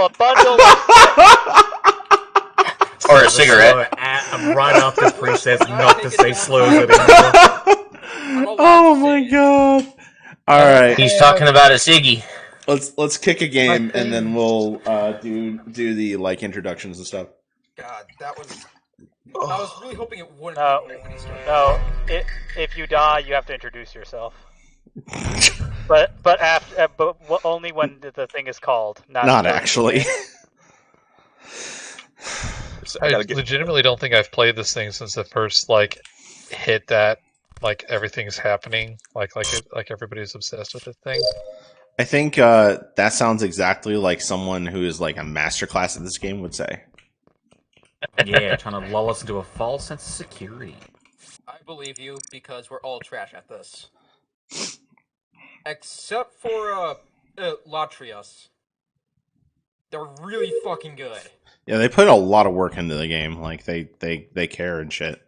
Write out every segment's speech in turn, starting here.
a bundle or a cigarette. Right after Priest says not to say slurs anymore. Oh my god! All right, He's talking about a ciggy. let's kick a game and then we'll do the like introductions and stuff. God, that was. I was really hoping it wouldn't. No. If you die, you have to introduce yourself. but only when the thing is called. Not actually. I legitimately don't think I've played this thing since the first hit that everything's happening, like everybody's obsessed with this thing. I think that sounds exactly like someone who is like a masterclass at this game would say. Yeah, trying to lull us into a false sense of security. I believe you because we're all trash at this, except for Latrius. They're really fucking good. Yeah, they put a lot of work into the game. Like they care and shit.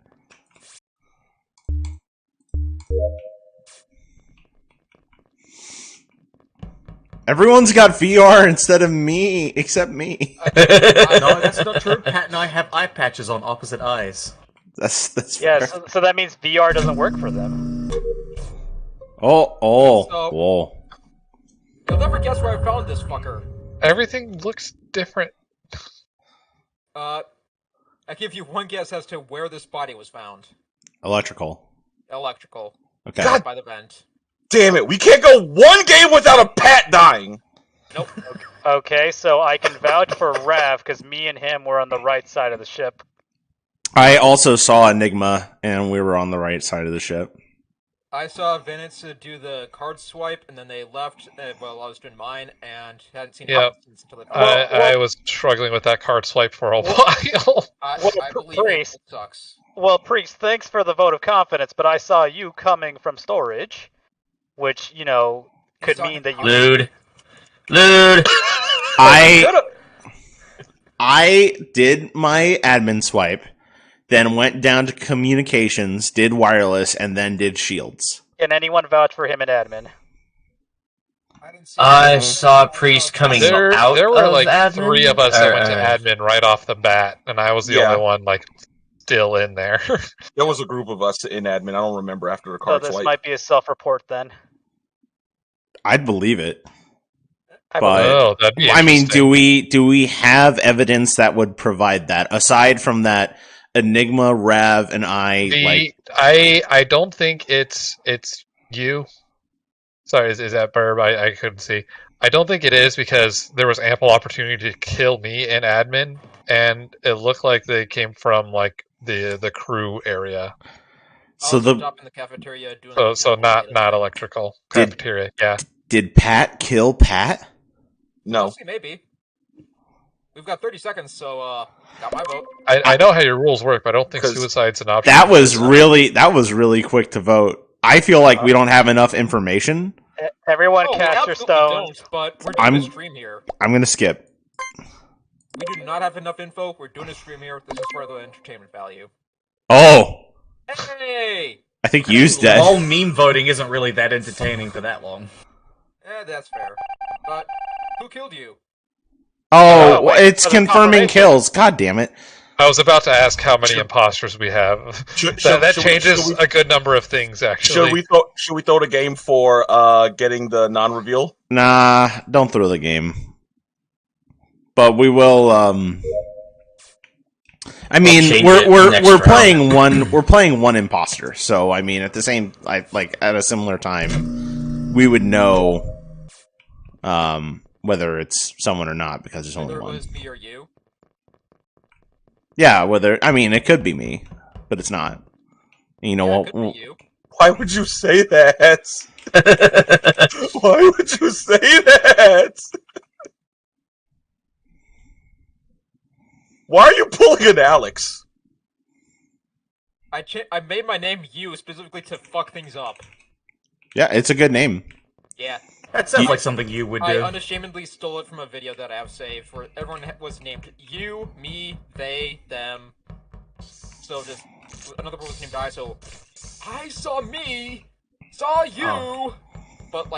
Everyone's got VR instead of me, except me. No, that's not true. Pat and I have eye patches on opposite eyes. That's yeah. So that means VR doesn't work for them. Whoa. You'll never guess where I found this fucker. Everything looks different. I give you one guess as to where this body was found. Electrical. Okay. God. By the vent. Damn it, we can't go one game without a Pat dying! Nope. Okay, so I can vouch for Rav, because me and him were on the right side of the ship. I also saw Enigma, and we were on the right side of the ship. I saw Venus do the card swipe, and then they left while I was doing mine, and hadn't seen it until they I was struggling with that card swipe for a while. I believe Priest. it sucks. Well, Priest, thanks for the vote of confidence, but I saw you coming from storage, which, could mean that you... Lewd. I did my admin swipe, then went down to communications, did wireless, and then did shields. Can anyone vouch for him in admin? I saw a priest coming out there were of admin. 3 of us that went to admin right off the bat, and I was the only one still in there. There was a group of us in admin. I don't remember after the card So this swipe. might be a self-report then. I'd believe it. That'd be do we have evidence that would provide that aside from that Enigma, Rav, and I don't think it's you. Sorry, is that Burb? I couldn't see. I don't think it is because there was ample opportunity to kill me in admin, and it looked like they came from the crew area. So in the cafeteria doing not electrical cafeteria. Yeah. Did Pat kill Pat? No. Maybe. We've got 30 seconds, so got my vote. I know how your rules work, but I don't think suicide's an option. That was really quick to vote. I feel like we don't have enough information. Everyone cast your stone. Don't, but we're doing a stream here. I'm gonna skip. We do not have enough info. We're doing a stream here. This is for the entertainment value. Oh! Hey! I think you's dead. All meme voting isn't really that entertaining for that long. That's fair. But who killed you? Oh, it's confirming kills. God damn it. I was about to ask how many imposters we have. That changes a good number of things, actually. Should we throw the game for getting the non-reveal? Nah, don't throw the game. But we will. I mean, we're playing one imposter. So I mean, at the same at a similar time, we would know whether it's someone or not because there's only one. Whether it was me or you. Yeah, it could be me, but it's not. You know what? Why would you say that? Why would you say that? Why are you pulling an Alex? I made my name you specifically to fuck things up. Yeah, it's a good name. Yeah. That sounds like something you would do. I unashamedly stole it from a video that I have saved where everyone was named you, me, they, them. So just another person was named I, so I saw me, saw you, but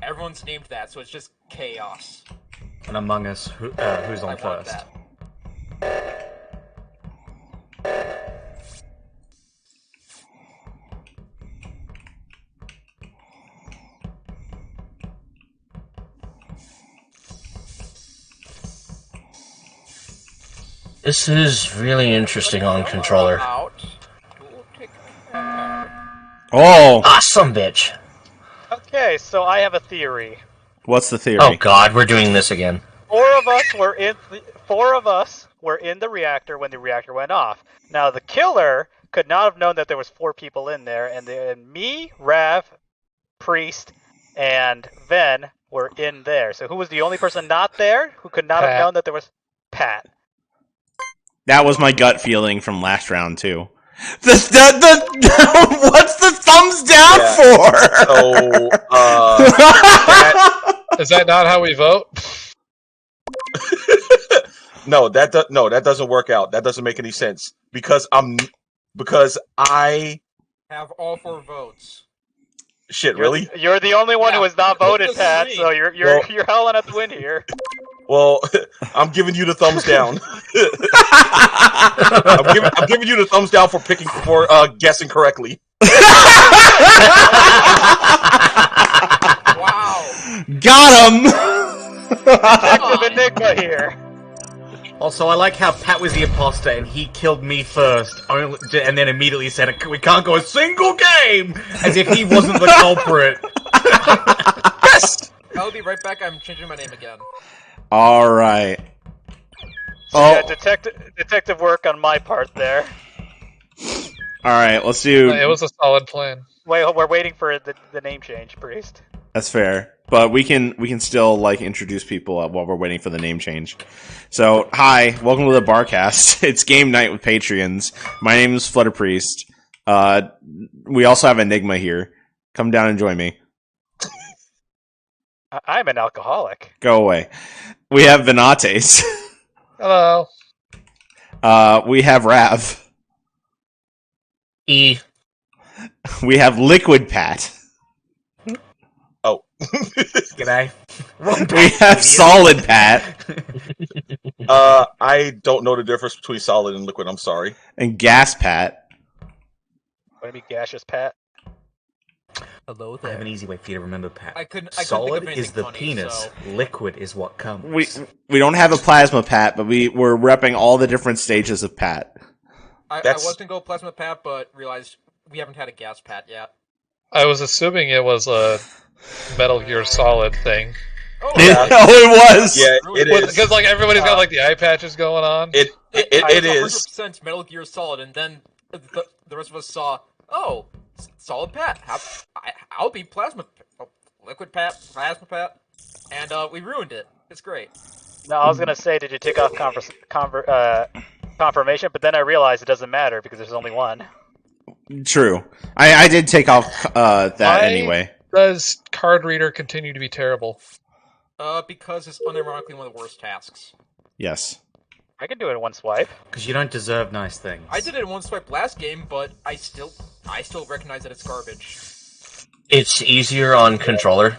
everyone's named that, so it's just chaos. And Among Us, who's on I want first? that. This is really interesting on controller. Out. We'll take care. Oh, Ah, some bitch. Okay, so I have a theory. what's the theory? Oh god, we're doing this again. Four of us were in the reactor when the reactor went off. Now the killer could not have known that there was 4 people in there, and me, Rav, Priest, and Ven were in there. So who was the only person not there who could not have Pat. known that there was Pat? That was my gut feeling from last round too. What's the thumbs down for? Is that not how we vote? No, that doesn't work out. That doesn't make any sense because I Have all 4 votes. shit really. You're the only one who has not voted, Vote Pat. three. So you're Well- howling at the wind here. Well, I'm giving you the thumbs down. I'm giving you the thumbs down for guessing correctly. Wow. Got him. Detective Enigma here. Also, I like how Pat was the imposter and he killed me first, and then immediately said, "We can't go a single game," as if he wasn't the culprit. Yes. I'll be right back. I'm changing my name again. All right. So yeah, detective work on my part there. All right. Let's do. It was a solid plan. Wait, we're waiting for the name change, Priest. That's fair, but we can still like introduce people while we're waiting for the name change. So, hi, welcome to the Barcast. It's game night with Patreons. My name is Flutter Priest. We also have Enigma here. Come down and join me. I'm an alcoholic. Go away. We have Venates. Hello. We have Rav. E. We have Liquid Pat. G'day. We have Solid Pat I don't know the difference between solid and liquid. I'm sorry. and Gas Pat. Want to be gaseous, Pat? Hello I have an easy way for you to remember, Pat. I couldn't Solid think of is anything the funny, penis. so- Liquid is what comes. We don't have a Plasma Pat, but we're repping all the different stages of Pat. I That's- was gonna go Plasma Pat, but realized we haven't had a Gas Pat yet. I was assuming it was a Metal Gear Solid thing. Oh, It was. Yeah, it is. Because like everybody's got like the eye patches going on. It is. 100% Metal Gear Solid, and then the rest of us saw, oh, Solid Pat. I'll be Liquid Pat, Plasma Pat, and we ruined it. It's great. No, I was gonna say, did you take off confirmation? But then I realized it doesn't matter because there's only one. True. I did take off that Why anyway. does card reader continue to be terrible? Because it's unironically one of the worst tasks. Yes. I can do it in one swipe. Because you don't deserve nice things. I did it in one swipe last game, but I still recognize that it's garbage. It's easier on controller.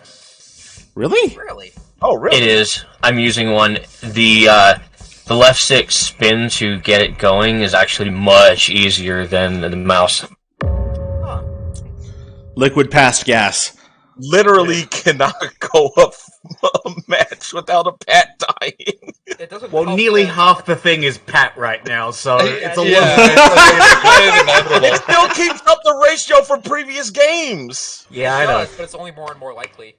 Really? Really? Oh, really? It is. I'm using one. The left stick spin to get it going is actually much easier than the mouse. Huh. Liquid past gas. Literally cannot go a match without a Pat dying. It doesn't. Well, help nearly that- half the thing is Pat right now, so it's a Yeah, little... it's inevitable. It still keeps up the ratio from previous games. Yeah, I It know. does, but it's only more and more likely.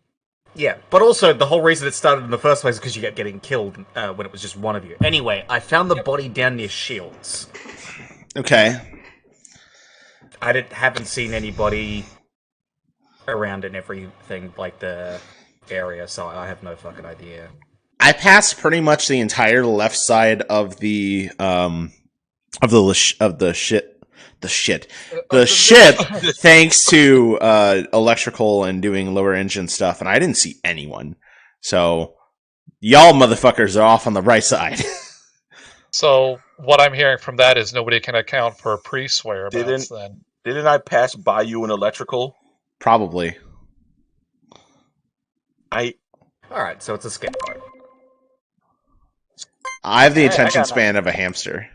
Yeah, but also the whole reason it started in the first place is because you kept getting killed when it was just one of you. Anyway, I found the body down near Shields. Okay. I haven't seen anybody around in everything like the area, so I have no fucking idea. I passed pretty much the entire left side of the ship thanks to electrical and doing lower engine stuff, and I didn't see anyone. So y'all motherfuckers are off on the right side. So what I'm hearing from that is nobody can account for Priest's whereabouts then. Didn't I pass by you in electrical? Probably. Alright, so it's a skip vote. I have the Alright, I attention got span of a hamster.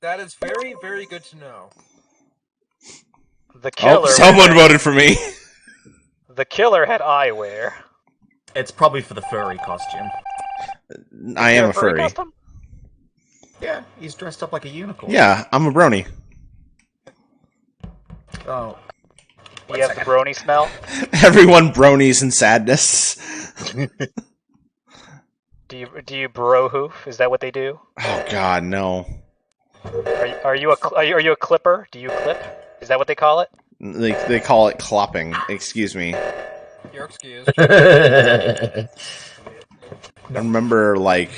That is very, very good to know. The killer. Someone voted for me. The killer had eyewear. It's probably for the furry costume. I am a furry. Custom? Yeah, he's dressed up like a unicorn. Yeah, I'm a brony. Oh. You have the brony smell. Everyone bronies in sadness. Do you bro hoof? Is that what they do? Oh God, no. Are you a clipper? Do you clip? Is that what they call it? They call it clopping. Excuse me. You're excused. I remember like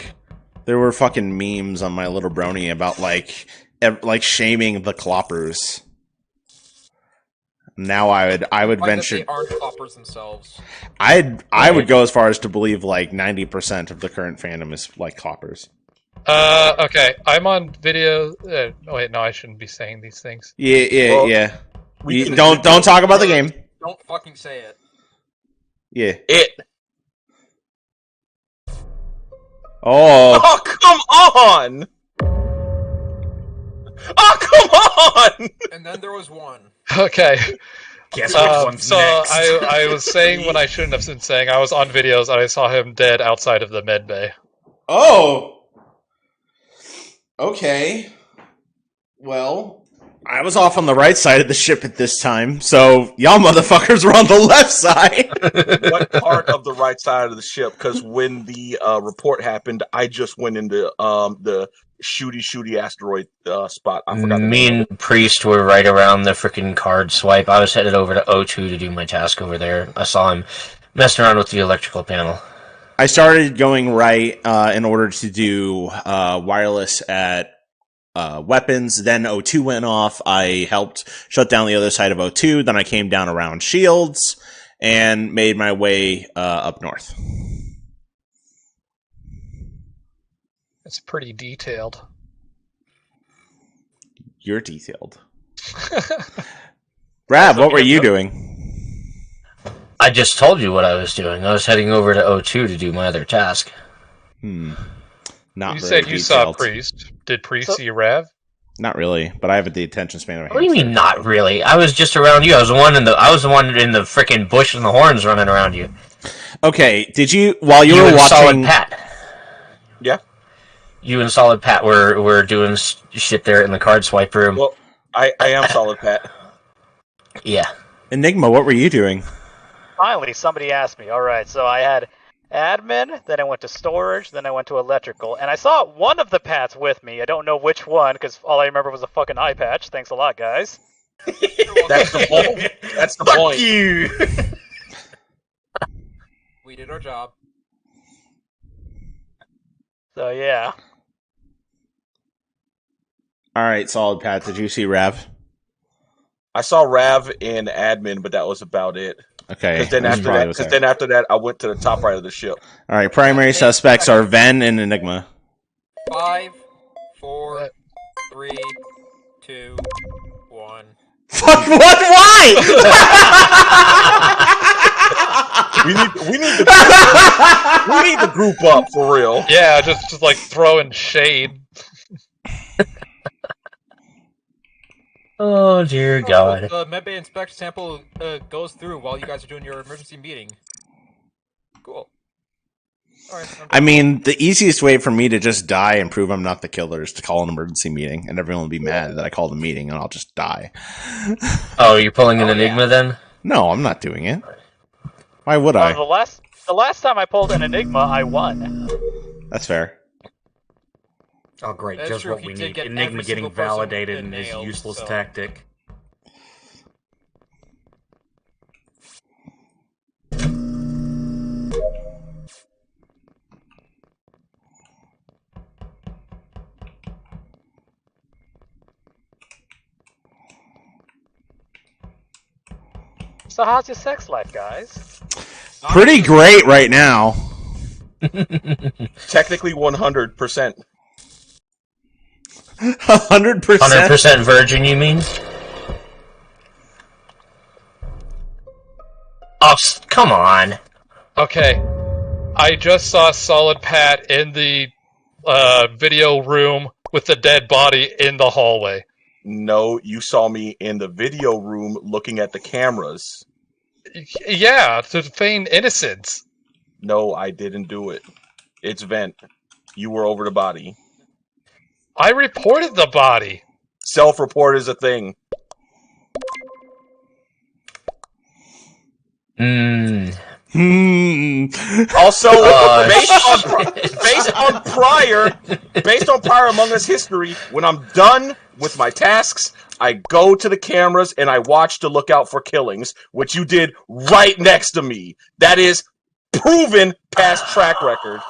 there were fucking memes on My Little Brony about like shaming the cloppers. Now I would Like venture. that they aren't cloppers themselves. I would go as far as to believe like 90% of the current fandom is like cloppers. Okay, I'm on video. Oh wait, no, I shouldn't be saying these things. Yeah. We can- Don't talk about the game. Don't fucking say it. Yeah. It. Oh. Oh, come on! Oh, come on! And then there was one. Okay, Guess which one's so next. I was saying what I shouldn't have been saying. I was on videos and I saw him dead outside of the med bay. Oh. Okay. Well, I was off on the right side of the ship at this time, so y'all motherfuckers were on the left side. What part of the right side of the ship? Because when the report happened, I just went into the shooty asteroid spot. I forgot. Me and Priest were right around the freaking card swipe. I was headed over to O2 to do my task over there. I saw him messing around with the electrical panel. I started going right in order to do wireless at weapons. Then O2 went off. I helped shut down the other side of O2. Then I came down around shields and made my way up north. It's pretty detailed. You're detailed. Brad, what were you doing? I just told you what I was doing. I was heading over to O2 to do my other task. Not You very said you saw detailed. Priest. Did Priest So- see Rav? Not really, but I have the attention span of a What do you hamster. mean, not really? I was just around you. I was the one in the freaking bush and the horns running around you. Okay, did you while you were and Solid watching? Pat. Yeah. You and Solid Pat were doing shit there in the card swipe room. Well, I am solid, Pat. Yeah. Enigma, what were you doing? Finally, somebody asked me. All right, so I had admin, then I went to storage, then I went to electrical, and I saw one of the Pats with me. I don't know which one because all I remember was a fucking eye patch. Thanks a lot, guys. That's the point. That's the Fuck point. you! We did our job. So yeah, All right, solid Pat. Did you see Rav? I saw Rav in admin, but that was about it. Okay. Because then that's after probably that, what's because there. then after that, I went to the top right of the ship. All right, primary suspects are Ven and Enigma. 5, 4, 3, 2, 1. Fuck! What? Why? We need to group up for real. Yeah, just like throwing shade. Oh, dear God. The medbay inspection sample goes through while you guys are doing your emergency meeting. Cool. Alright, I mean, the easiest way for me to just die and prove I'm not the killer is to call an emergency meeting, and everyone will be mad that I called a meeting, and I'll just die. Oh, you're pulling an Enigma then? No, I'm not doing it. Why would the I? last time I pulled an Enigma, I won. That's fair. Oh, great, That's just true, what if we you did need. get Enigma every getting single person validated in his nailed, useless so- tactic. So how's your sex life, guys? Pretty great right now. Technically 100%. 100%. 100% virgin, you mean? Oh, come on. Okay, I just saw Solid Pat in the video room with the dead body in the hallway. No, you saw me in the video room looking at the cameras. Yeah, to feign innocence. No, I didn't do it. It's Vent. You were over the body. I reported the body. Self-report is a thing. Also, based on prior Among Us history, when I'm done with my tasks, I go to the cameras and I watch to look out for killings, which you did right next to me. That is proven past track record.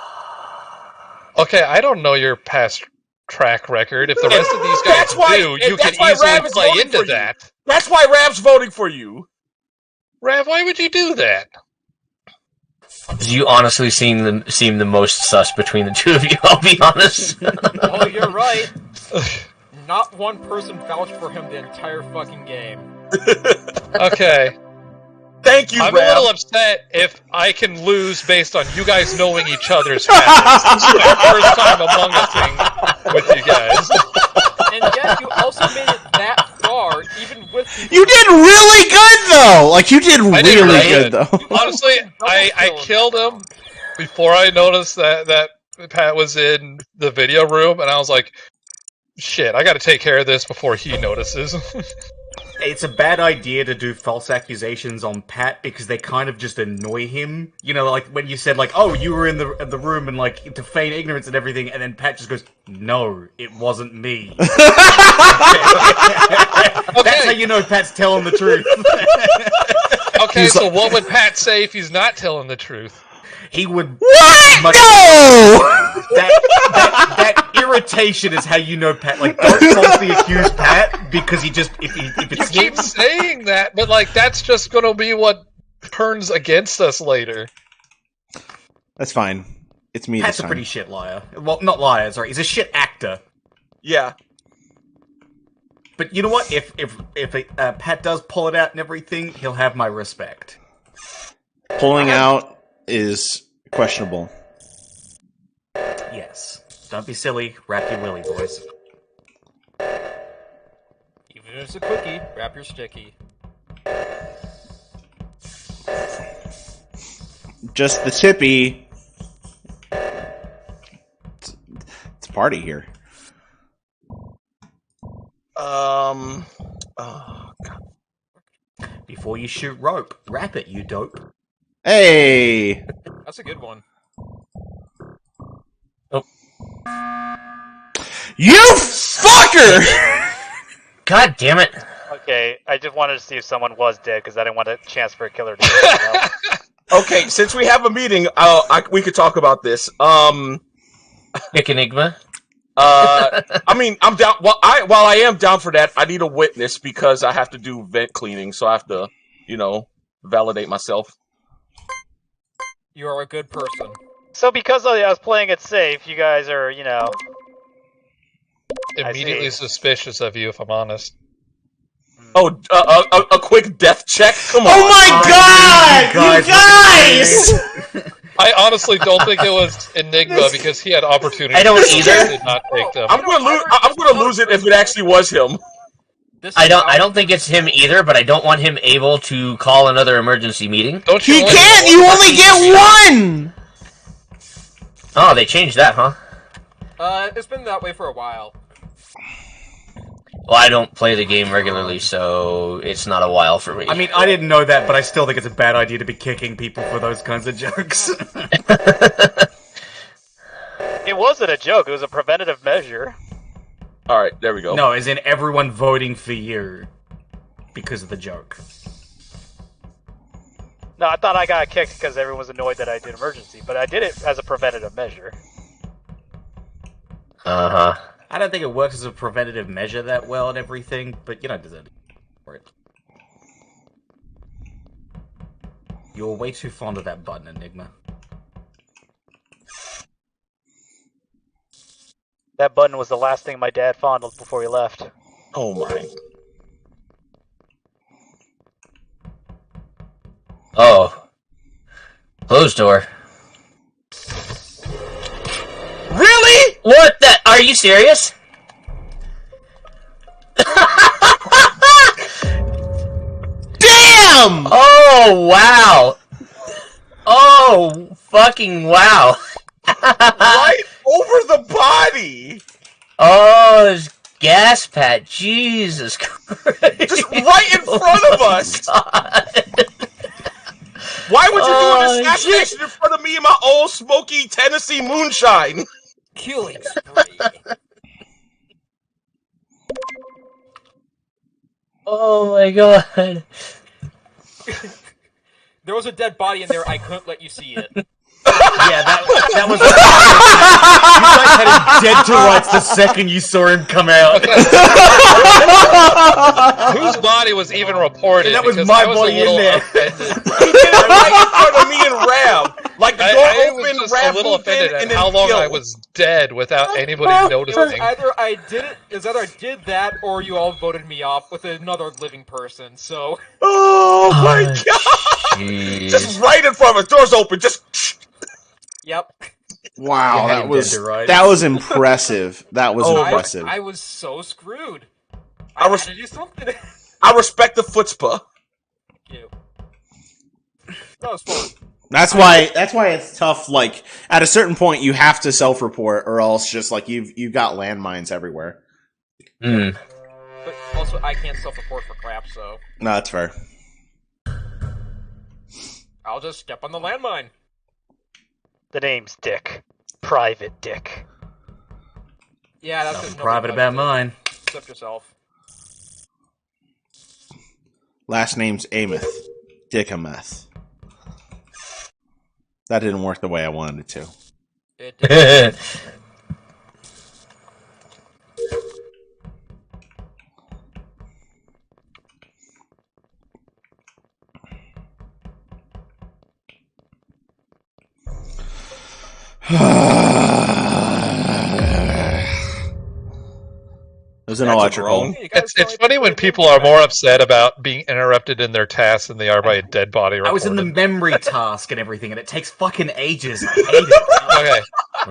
Okay, I don't know your past track record. If the rest of these guys do, you can why easily Rav is play voting into for you. that. That's why Rav's voting for you. Rav, why would you do that? You honestly seem the most sus between the two of you, I'll be honest. Oh, you're right. Not one person vouched for him the entire fucking game. Okay. Thank you, I'm Rav. a little upset if I can lose based on you guys knowing each other's habits. This is my first time Among Us with you guys. And yet, you also made it that far, even with people. You did really good though. Like you did I really did really good good. though. Honestly, I killed him before I noticed that Pat was in the video room, and I was like, shit, I gotta take care of this before he notices. It's a bad idea to do false accusations on Pat because they kind of just annoy him. You know, like when you said, like, "Oh, you were in the room," and like to feign ignorance and everything, and then Pat just goes, "No, it wasn't me." That's how you know Pat's telling the truth. Okay, so what would Pat say if he's not telling the truth? He would. What? No! That irritation is how you know Pat. Like, don't falsely accuse Pat because he just if it's You keep saying that, but like that's just gonna be what turns against us later. That's fine. It's me Pat's this a time. pretty shit liar. Well, not liar. Sorry, he's a shit actor. Yeah. But you know what? If Pat does pull it out and everything, he'll have my respect. Pulling out is questionable. Yes. Don't be silly. Wrap your willy, boys. Even if it's a cookie, wrap your sticky. Just the tippy. It's a party here. Oh, God. Before you shoot rope, wrap it, you dope. Hey! That's a good one. You fucker! God damn it. Okay, I just wanted to see if someone was dead because I didn't want a chance for a killer to get out. Okay, since we have a meeting, we could talk about this. Pick Enigma. I mean, I'm down. While I am down for that, I need a witness because I have to do vent cleaning, so I have to, validate myself. You are a good person. So because I was playing it safe, you guys are, Immediately suspicious of you, if I'm honest. Oh, a quick death check. Come on. Oh my god! You guys! I honestly don't think it was Enigma because he had opportunities. I don't and either. Did not take them. I'm gonna lose it if it actually was him. I don't think it's him either, but I don't want him able to call another emergency meeting. Don't you He only can't! get You one only person? get one! Oh, they changed that, huh? It's been that way for a while. Well, I don't play the game regularly, so it's not a while for me. I mean, I didn't know that, but I still think it's a bad idea to be kicking people for those kinds of jokes. It wasn't a joke. It was a preventative measure. All right, there we go. No, as in everyone voting for you because of the joke. No, I thought I got kicked because everyone was annoyed that I did emergency, but I did it as a preventative measure. Uh-huh. I don't think it works as a preventative measure that well and everything, but you don't deserve it for it. You're way too fond of that button, Enigma. That button was the last thing my dad fondled before he left. Oh my. Oh. Closed door. What the? Are you serious? Damn! Oh, wow. Oh, fucking wow. Right over the body! Oh, there's gas, Pat. Jesus Christ. Just right in front of us! God. Why would you do Oh, an assassination in front of me in my old smoky Tennessee moonshine? Killing spree. Oh my god. There was a dead body in there. I couldn't let you see it. Yeah, that was. You guys had him dead to rights the second you saw him come out. Whose body was even reported? That was Because my I was a body in little there. offended. He did it right in front of me and Rav. Like the door I was opened, just Rav a little moved in, offended and at then how long I killed. was dead without anybody It was noticing. either I did that, or you all voted me off with another living person. So Oh my god! Jeez. Just right in front of us. Doors open. Just. yep. Wow, You had that him was dead to rights. that was impressive. That was Oh, impressive. I was so screwed. I I was- had to do something. I respect the chutzpah. You. That was fun. That's why it's tough. Like at a certain point, you have to self-report, or else just like you've got landmines everywhere. Hmm. But also, I can't self-report for crap, so No, that's fair. I'll just step on the landmine. The name's Dick. Private Dick. Yeah, that's Nothing just private about mine. Except yourself. Last name's Ameth. Dickameth. That didn't work the way I wanted it to. It did. There's an That's a electrical. groan. Hey, you guys It's finally funny when played people are more upset about being interrupted in their tasks than they are by a dead body I reported. was in the memory task and everything, and it takes fucking ages. I hate it. Okay,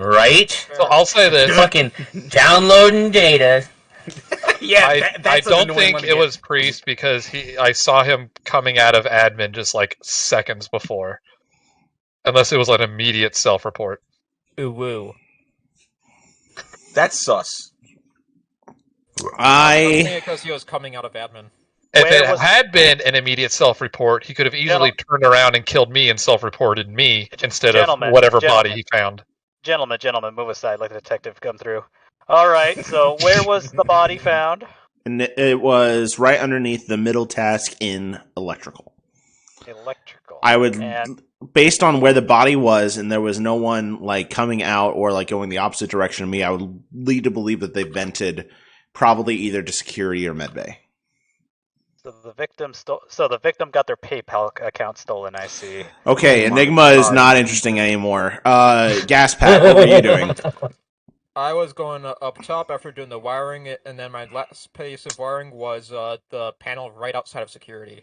Right? so I'll say this. Fucking downloading data. Yeah, I that's an don't annoying think one to it get. was Priest because I saw him coming out of admin just like seconds before. Unless it was an immediate self-report. Ooh woo. That's sus. Because he was coming out of admin. If Where it was- had been an immediate self-report, he could have easily turned around and killed me and self-reported me instead Gentlemen, of whatever body gentlemen. he found. Gentlemen, move aside. Let the detective come through. All right, so where was the body found? And it was right underneath the middle task in electrical. Electrical. I would, And based on where the body was, and there was no one like coming out or like going the opposite direction of me, I would lead to believe that they vented probably either to security or medbay. so the victim got their PayPal account stolen. I see. Okay, Oh my Enigma is God. not interesting anymore. Gaspat, what were you doing? I was going up top after doing the wiring, and then my last piece of wiring was the panel right outside of security.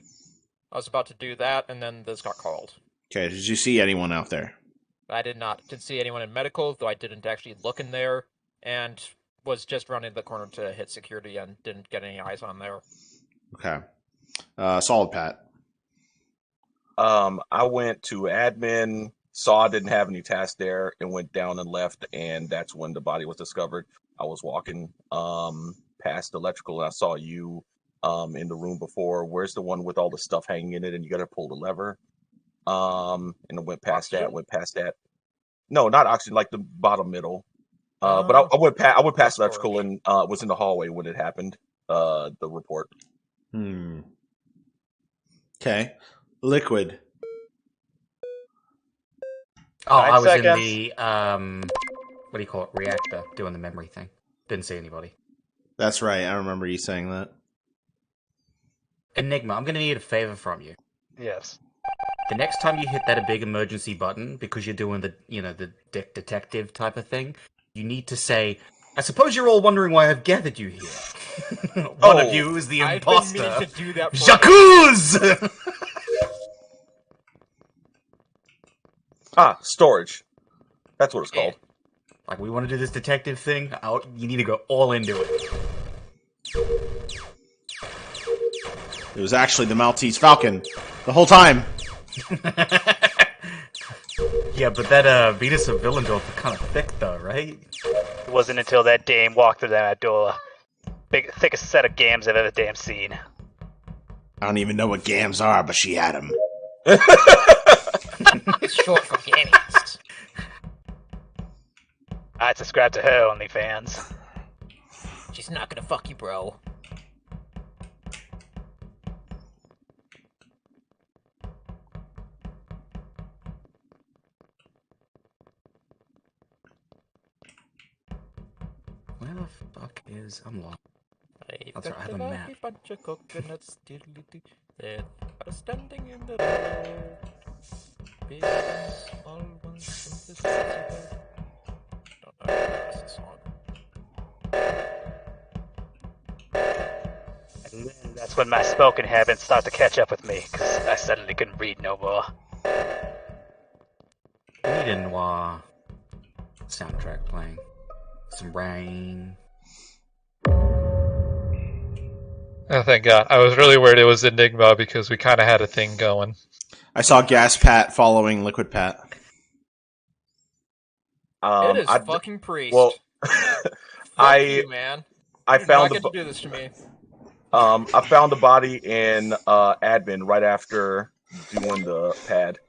I was about to do that, and then this got called. Okay, did you see anyone out there? I did not. Didn't see anyone in medical, though I didn't actually look in there, and was just running the corner to hit security and didn't get any eyes on there. Okay. Solid Pat. I went to admin, saw I didn't have any tasks there, and went down and left, and that's when the body was discovered. I was walking past electrical, and I saw you in the room before. Where's the one with all the stuff hanging in it, and you got to pull the lever? And I went past that. No, not oxygen, like the bottom middle. But I went past electrical and was in the hallway when it happened. The report. Okay. Liquid. Oh, 9 I was seconds. in the what do you call it? Reactor, doing the memory thing. Didn't see anybody. That's right. I remember you saying that. Enigma, I'm gonna need a favor from you. Yes. The next time you hit that big emergency button, because you're doing the the detective type of thing, you need to say, "I suppose you're all wondering why I've gathered you here." One of you is the I've been imposter. meaning to do that for Jacuz! Storage. That's what it's called. Like, we want to do this detective thing. You need to go all into it. It was actually the Maltese Falcon the whole time. Yeah, but that Venus of Willendorf is kind of thick, though, right? It wasn't until that dame walked through that door. Thickest set of gams I've ever damn seen. I don't even know what gams are, but she had them. It's short for gamies. I'd subscribe to her OnlyFans. She's not gonna fuck you, bro. Where the fuck is... I'm lost. That's right, I have a map. Bunch of coconuts, that are standing in the road. Big and small ones from the seabed. Don't know if that's a song. And then that's when my spoken habits start to catch up with me, because I suddenly couldn't read no more. Need a noir soundtrack playing. Some rain. Oh, thank God. I was really worried it was Enigma because we kind of had a thing going. I saw Gas Pat following Liquid Pat. It is I, fucking priest. well, Fuck you, man. I You do found not the get to do this to me. I found the body in admin right after doing the pad. You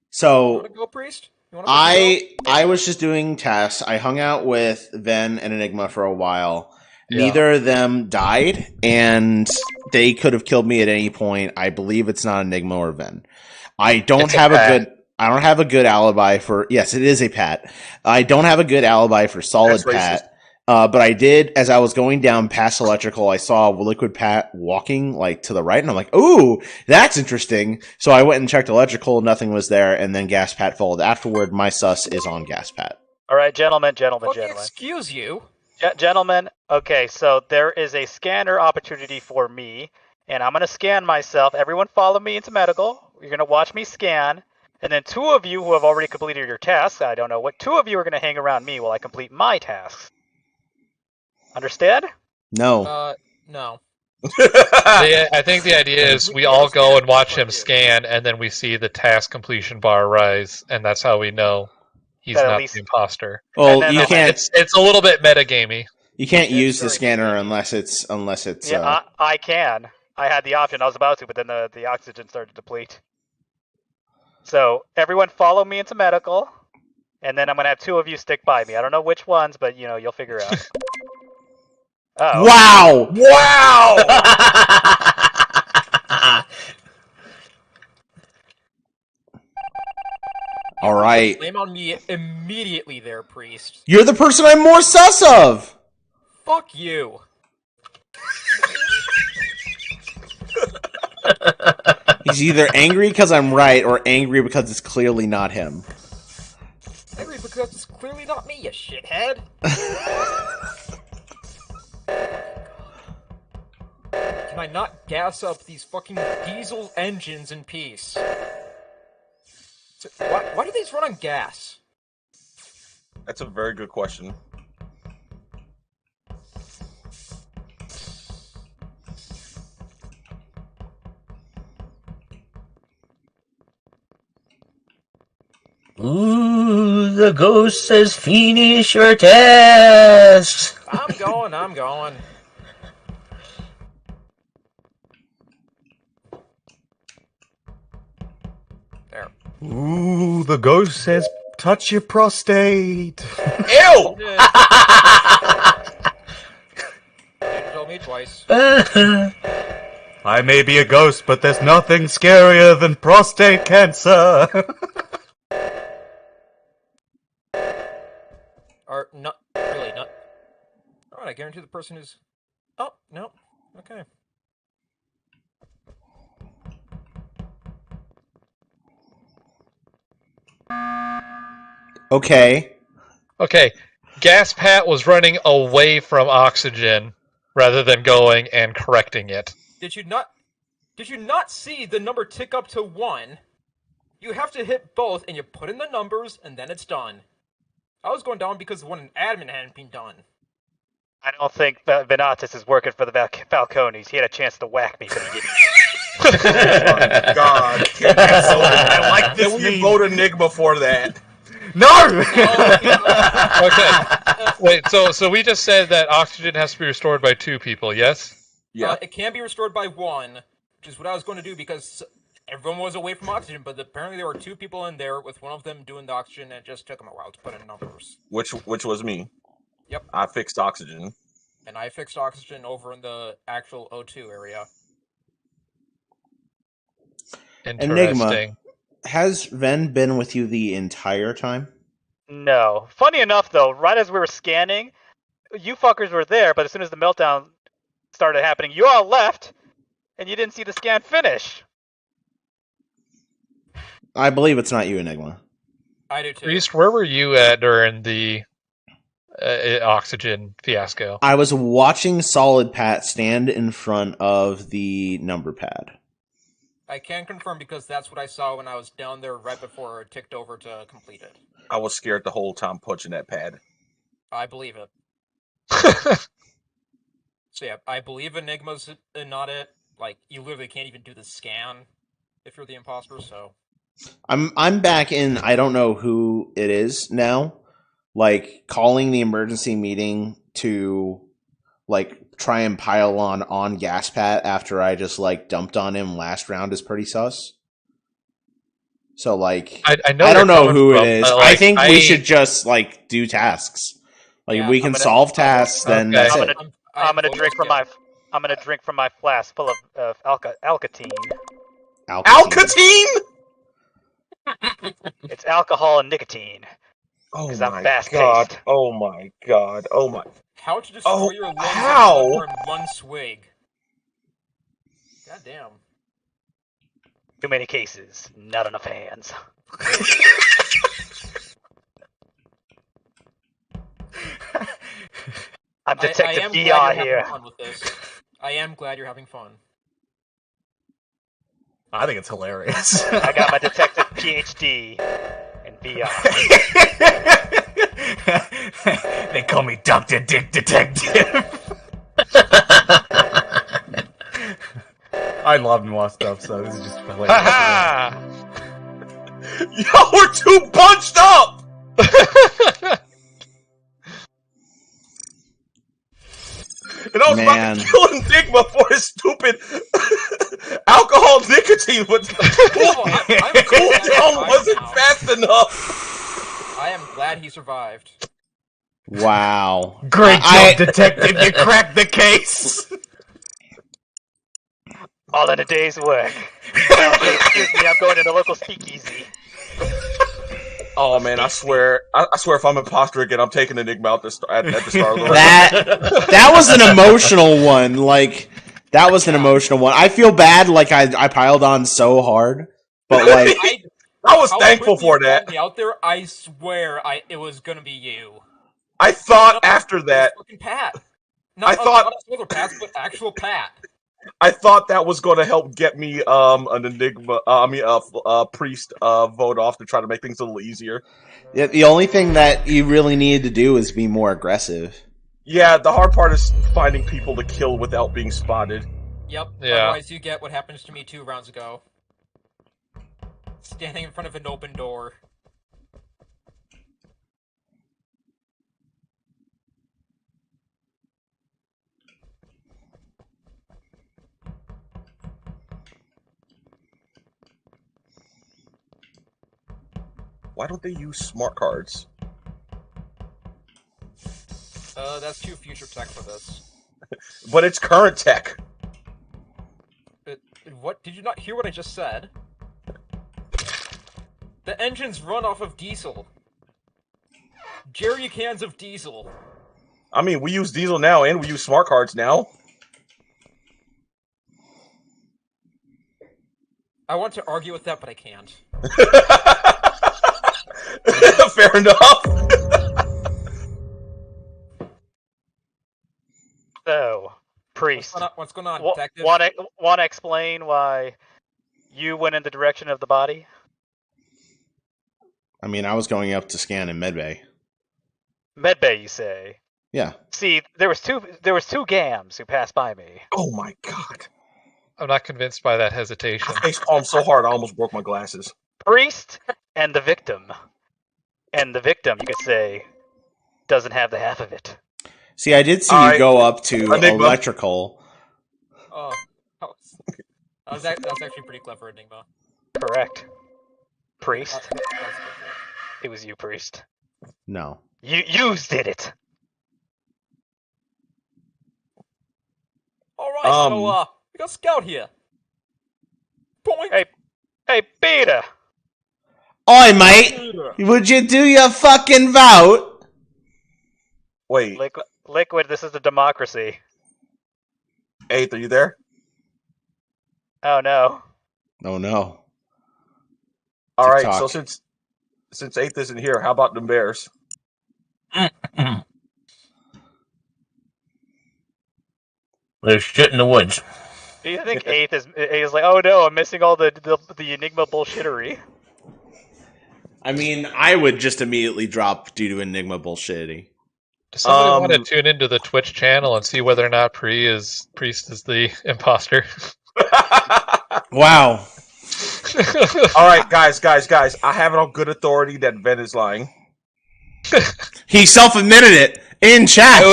So wanna go, priest? You wanna fucking I was just doing tasks. I hung out with Ven and Enigma for a while. Yeah. Neither of them died, and they could have killed me at any point. I believe it's not Enigma or Ven. I don't It's a have a Pat. good. I don't have a good alibi for. Yes, it is a Pat. I don't have a good alibi for solid That's racist. Pat. But I did, as I was going down past electrical, I saw Liquid Pat walking like to the right, and I'm like, "Ooh, that's interesting." So I went and checked electrical, nothing was there, and then Gas Pat followed afterward. My sus is on Gas Pat. All right, gentlemen. fucking excuse you. Gentlemen, okay, so there is a scanner opportunity for me, and I'm going to scan myself. Everyone follow me into medical. You're going to watch me scan, and then two of you who have already completed your tasks, I don't know what, two of you are going to hang around me while I complete my tasks. Understand? No. No. I think the idea is we all go and watch him scan, and then we see the task completion bar rise, and that's how we know he's That at not least- the imposter. Well, then you I'll- can't. It's a little bit metagamey. You can't It's use the very scanner convenient. unless it's. Yeah, I can. I had the option. I was about to, but then the oxygen started to deplete. So everyone follow me into medical, and then I'm going to have two of you stick by me. I don't know which ones, but you'll figure out. Oh. Wow! Wow! All right. Blame on me immediately there, priest. You're the person I'm more sus of! Fuck you. He's either angry because I'm right or angry because it's clearly not him. Angry because it's clearly not me, you shithead. Can I not gas up these fucking diesel engines in peace? So, why do these run on gas? That's a very good question. Ooh, the ghost says finish your tasks. I'm going. There. Ooh, the ghost says, touch your prostate. Ew! You told me twice. I may be a ghost, but there's nothing scarier than prostate cancer. Or not really not. Alright, I guarantee the person is. Oh, no. Okay. Okay. Okay, Gas Pat was running away from oxygen rather than going and correcting it. Did you not see the number tick up to 1? You have to hit both, and you put in the numbers, and then it's done. I was going down because the one in admin hadn't been done. I don't think Venatus is working for the Falcones. He had a chance to whack me, but he didn't. Oh my god. I like this Can we meme. vote Enigma for that? No! Okay. Wait, so we just said that oxygen has to be restored by 2 people, yes? Yeah. It can be restored by 1, which is what I was going to do because everyone was away from oxygen, but apparently there were 2 people in there with one of them doing the oxygen, and it just took them a while to put in numbers. Which was me. Yep. I fixed oxygen. And I fixed oxygen over in the actual O2 area. Interesting. Has Ven been with you the entire time? No. Funny enough, though, right as we were scanning, you fuckers were there, but as soon as the meltdown started happening, you all left, and you didn't see the scan finish. I believe it's not you, Enigma. I do too. Priest, where were you at during the oxygen fiasco? I was watching Solid Pat stand in front of the number pad. I can confirm because that's what I saw when I was down there right before it ticked over to complete it. I was scared the whole time punching that pad. I believe it. So yeah, I believe Enigma's not it. Like, you literally can't even do the scan if you're the imposter, so... I'm back in. I don't know who it is now. Like calling the emergency meeting to like try and pile on Gaspat after I just like dumped on him last round is pretty sus. So like I know I don't you're know coming who from, it is. but, I like, think we should just like do tasks. Like Yeah, if we can I'm gonna- solve tasks, then Okay. that's I'm it. gonna- I'm gonna drink from my flask full of alkatine. Alcatine? It's alcohol and nicotine. Oh 'Cause I'm my fast god. paced. Oh my god. Oh my. How to destroy Oh, your lungs how? in one swig. God damn. Too many cases, not enough hands. I'm I Detective am DI glad you're here. having fun with this. I am glad you're having fun. I think it's hilarious. I got my detective PhD in VR. They call me Dr. Dick Detective. I love Noir stuff, so this is just hilarious. Ha Y'all were too bunched up! And I was about to kill Enigma for his stupid alcohol nicotine, but the cooldown wasn't fast enough. I am glad he survived. Wow. Great job, detective. You cracked the case. All in a day's work. Excuse me, I'm going to the local speakeasy. Oh man, I swear if I'm imposter again, I'm taking Enigma out at the start of the round. That was an emotional one. Like that was an emotional one. I feel bad. Like I piled on so hard, but like I was thankful for that. Out there, I swear, it was gonna be you. I thought after that, fucking Pat. I thought not other Pat, but actual Pat. I thought that was going to help get me an Enigma, priest vote off to try to make things a little easier. yeah, the only thing that you really needed to do is be more aggressive. Yeah, the hard part is finding people to kill without being spotted. Yep. Yeah. Otherwise, you get what happens to me 2 rounds ago. Standing in front of an open door. Why don't they use smart cards? That's too future tech for this. But it's current tech. What? Did you not hear what I just said? The engines run off of diesel. Jerry cans of diesel. I mean, we use diesel now, and we use smart cards now. I want to argue with that, but I can't. Fair enough. So, priest, What's going on, want detective? to explain why you went in the direction of the body? I mean, I was going up to scan in Medbay. Medbay, you say? Yeah. See, there was two gams who passed by me. Oh my god! I'm not convinced by that hesitation. I face palmed so hard I almost broke my glasses. Priest and the victim. And the victim, you could say, doesn't have the half of it. See, I did see All you right. go up to Enigma. electrical. Oh, that was actually pretty clever, Enigma. Correct. Priest. That was good. It was you, Priest. No. You did it. All right, so we got Scout here. Boing. Hey, Peter. Oi, mate! Would you do your fucking vote? Wait, Liquid, this is a democracy. Eighth, are you there? Oh no. Oh no. All right. TikTok. So since Eighth isn't here, how about the Bears? There's shit in the woods. Do you think Eighth is like, oh no, I'm missing all the Enigma bullshittery? I mean, I would just immediately drop due to Enigma bullshitty. Does somebody want to tune into the Twitch channel and see whether or not Priest is the imposter? Wow. All right, guys. I have it on good authority that Ven is lying. He self-admitted it in chat.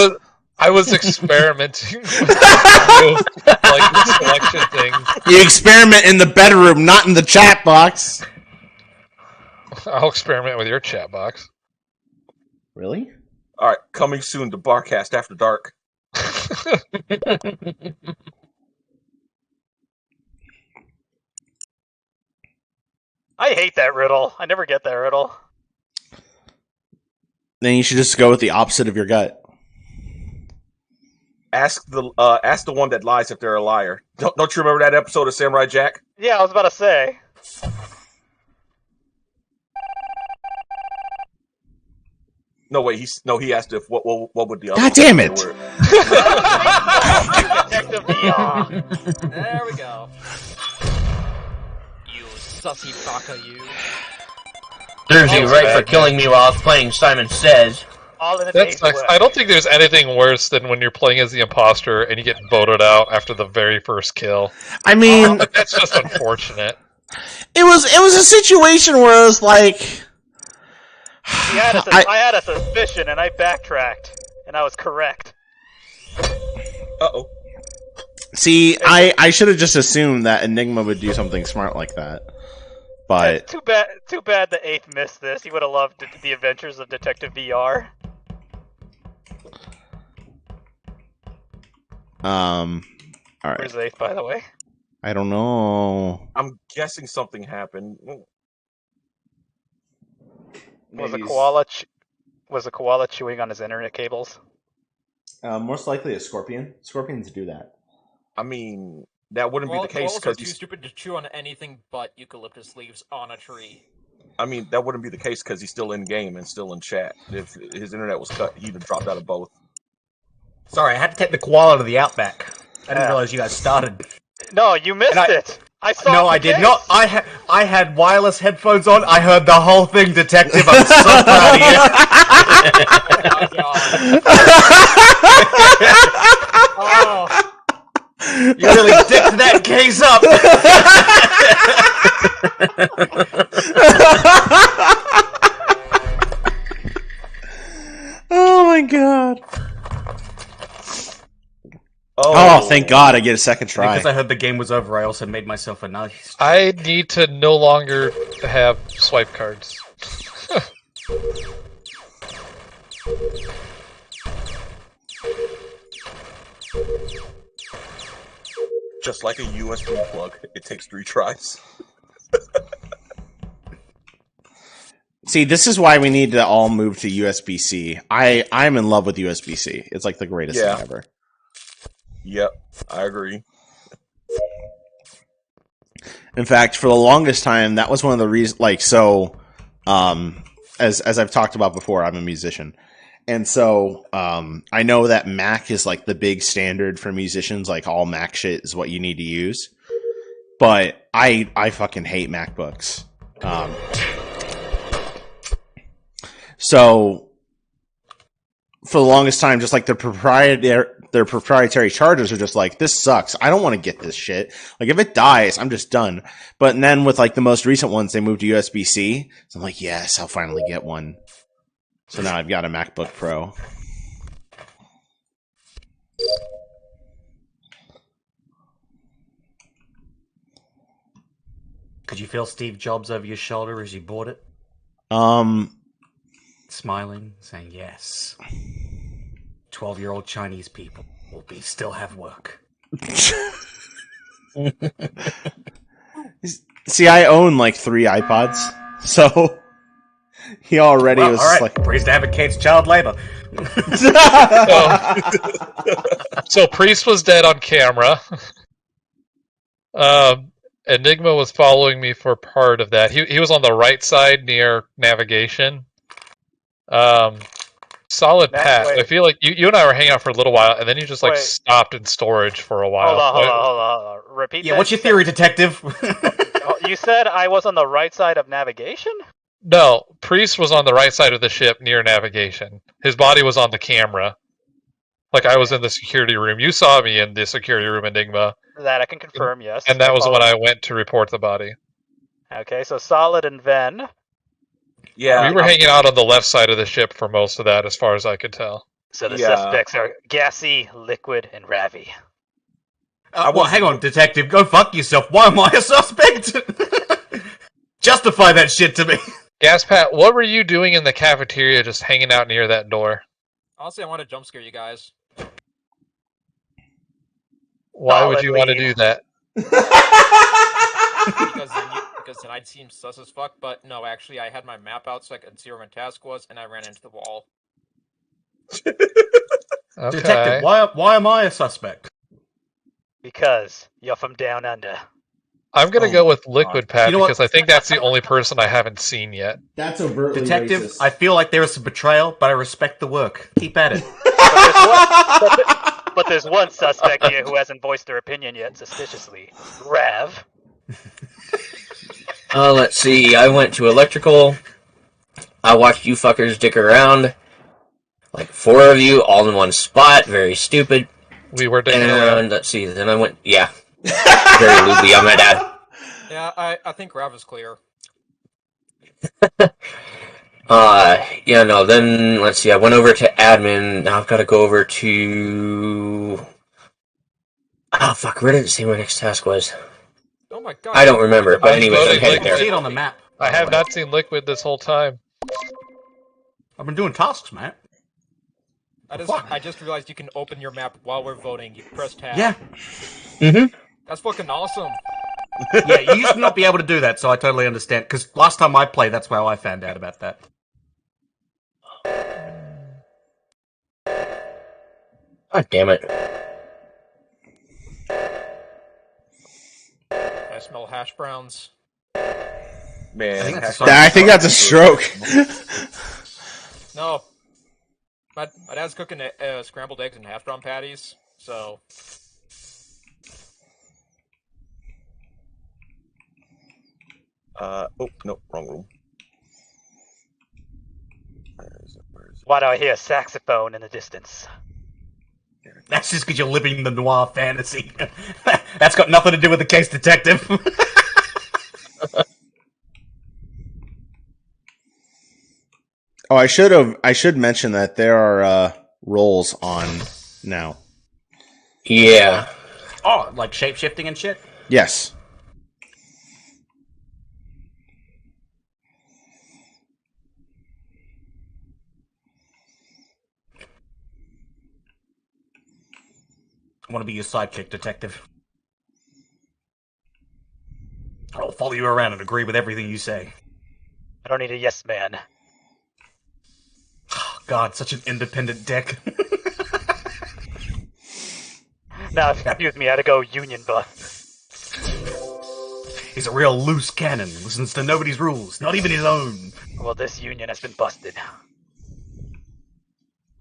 I was experimenting with the selection thing. You experiment in the bedroom, not in the chat box. I'll experiment with your chat box. Really? All right, coming soon to Barcast After Dark. I hate that riddle. I never get that riddle. Then you should just go with the opposite of your gut. Ask the one that lies if they're a liar. Don't you remember that episode of Samurai Jack? Yeah, I was about to say. No, wait. He asked if what would the other? God damn it! Detective VR. There we go. You sussy baka, you. There's you right for killing me while I was playing Simon Says. All in the That face. sucks. I don't think there's anything worse than when you're playing as the imposter and you get voted out after the very first kill. I mean, That's just unfortunate. it was a situation where it was like, I had a suspicion and I backtracked and I was correct. Uh-oh. see, I should have just assumed that Enigma would do something smart like that. But Too bad the Eighth missed this. He would have loved the adventures of Detective VR. all right, Where's the Eighth, by the way? I don't know. I'm guessing something happened. Was Maybe a koala chewing on his internet cables? Most likely a scorpion. Scorpions do that. I mean, that wouldn't be the case Koalas are because too stupid to chew on anything but eucalyptus leaves on a tree. I mean, that wouldn't be the case because he's still in game and still in chat. If his internet was cut, he'd have dropped out of both. Sorry, I had to take the koala to the outback. I didn't realize you guys started. No, you missed it. I saw. No, I did not. I had wireless headphones on. I heard the whole thing, Detective. I'm so proud of you. Oh, God. Oh, You really dicked that case up. Oh my god. Oh, thank God I get a second try. Because I heard the game was over, I also made myself a nice. I need to no longer have swipe cards. Just like a USB plug, it takes 3 tries. See, this is why we need to all move to USB-C. I'm in love with USB-C. It's like the greatest thing ever. Yep, I agree. In fact, for the longest time, that was one of the reasons. Like, so, as I've talked about before, I'm a musician, and so I know that Mac is like the big standard for musicians. Like, all Mac shit is what you need to use. But I fucking hate MacBooks. So for the longest time, just like their proprietary chargers are just like, this sucks. I don't want to get this shit. Like if it dies, I'm just done. But then with like the most recent ones, they moved to USB-C. So I'm like, yes, I'll finally get one. So now I've got a MacBook Pro. Could you feel Steve Jobs over your shoulder as you bought it? Smiling, saying yes. 12-year-old Chinese people will still have work. See, I own like 3 iPods, so he already was all right. like. Priest advocates child labor. So Priest was dead on camera. Enigma was following me for part of that. He was on the right side near navigation. Solid Pat. wait. I feel like you and I were hanging out for a little while, and then you just like Wait. stopped in storage for a while. Hold on. Repeat Yeah, that. what's your theory, detective? You said I was on the right side of navigation? No, Priest was on the right side of the ship near navigation. His body was on the camera. Like I was in the security room. You saw me in the security room, Enigma. That I can confirm, yes. And that was when follow. I went to report the body. Okay, so Solid and Ven. Yeah, We were hanging out on the left side of the ship for most of that, as far as I could tell. So the Yeah. suspects are Gassy, Liquid, and Ravi. Well, hang on, detective. Go fuck yourself. Why am I a suspect? Justify that shit to me. Gaspat, what were you doing in the cafeteria just hanging out near that door? Honestly, I want to jump scare you guys. Why would you want to Solidly. do that? Because then I'd seem sus as fuck, but no, actually, I had my map out so I could see where my task was, and I ran into the wall. Okay. Detective, why am I a suspect? Because you're from down under. I'm gonna Oh go with my Liquid God. Pat You know what? because I think that's the only person I haven't seen yet. That's overtly Detective, racist. I feel like there is some betrayal, but I respect the work. Keep at it. But there's one suspect here who hasn't voiced their opinion yet, suspiciously. Rav. Let's see. I went to electrical. I watched you fuckers dick around. Like 4 of you, all in one spot. Very stupid. We were digging around. And let's see. Then I went. Yeah. Very lewdly on my dad. Yeah, I think Rav is clear. Yeah, no, then, let's see, I went over to admin, now I've got to go over to... Oh, fuck, where did it say my next task was? Oh my god. I don't remember, but I'm anyways, I'm voting headed I can see there. it on the map. I have not seen Liquid this whole time. I've been doing tasks, man. I just realized you can open your map while we're voting. You press tab. Yeah. Mm-hmm. That's fucking awesome. Yeah, you used to not be able to do that, so I totally understand. Because last time I played, that's how I found out about that. God damn it. I smell hash browns. man. I think that's a stroke. No. My dad's cooking scrambled eggs and hash brown patties, so... Oh no, wrong room. Where is it? Why do I hear a saxophone in the distance? That's just because you're living the noir fantasy. That's got nothing to do with the case, detective. Oh, I should mention that there are roles on now. Yeah. Oh, like shape-shifting and shit? Yes. I want to be your sidekick, detective. I'll follow you around and agree with everything you say. I don't need a yes man. God, such an independent dick. Now, excuse me, I had to go union buff. He's a real loose cannon, listens to nobody's rules, not even his own. Well, this union has been busted.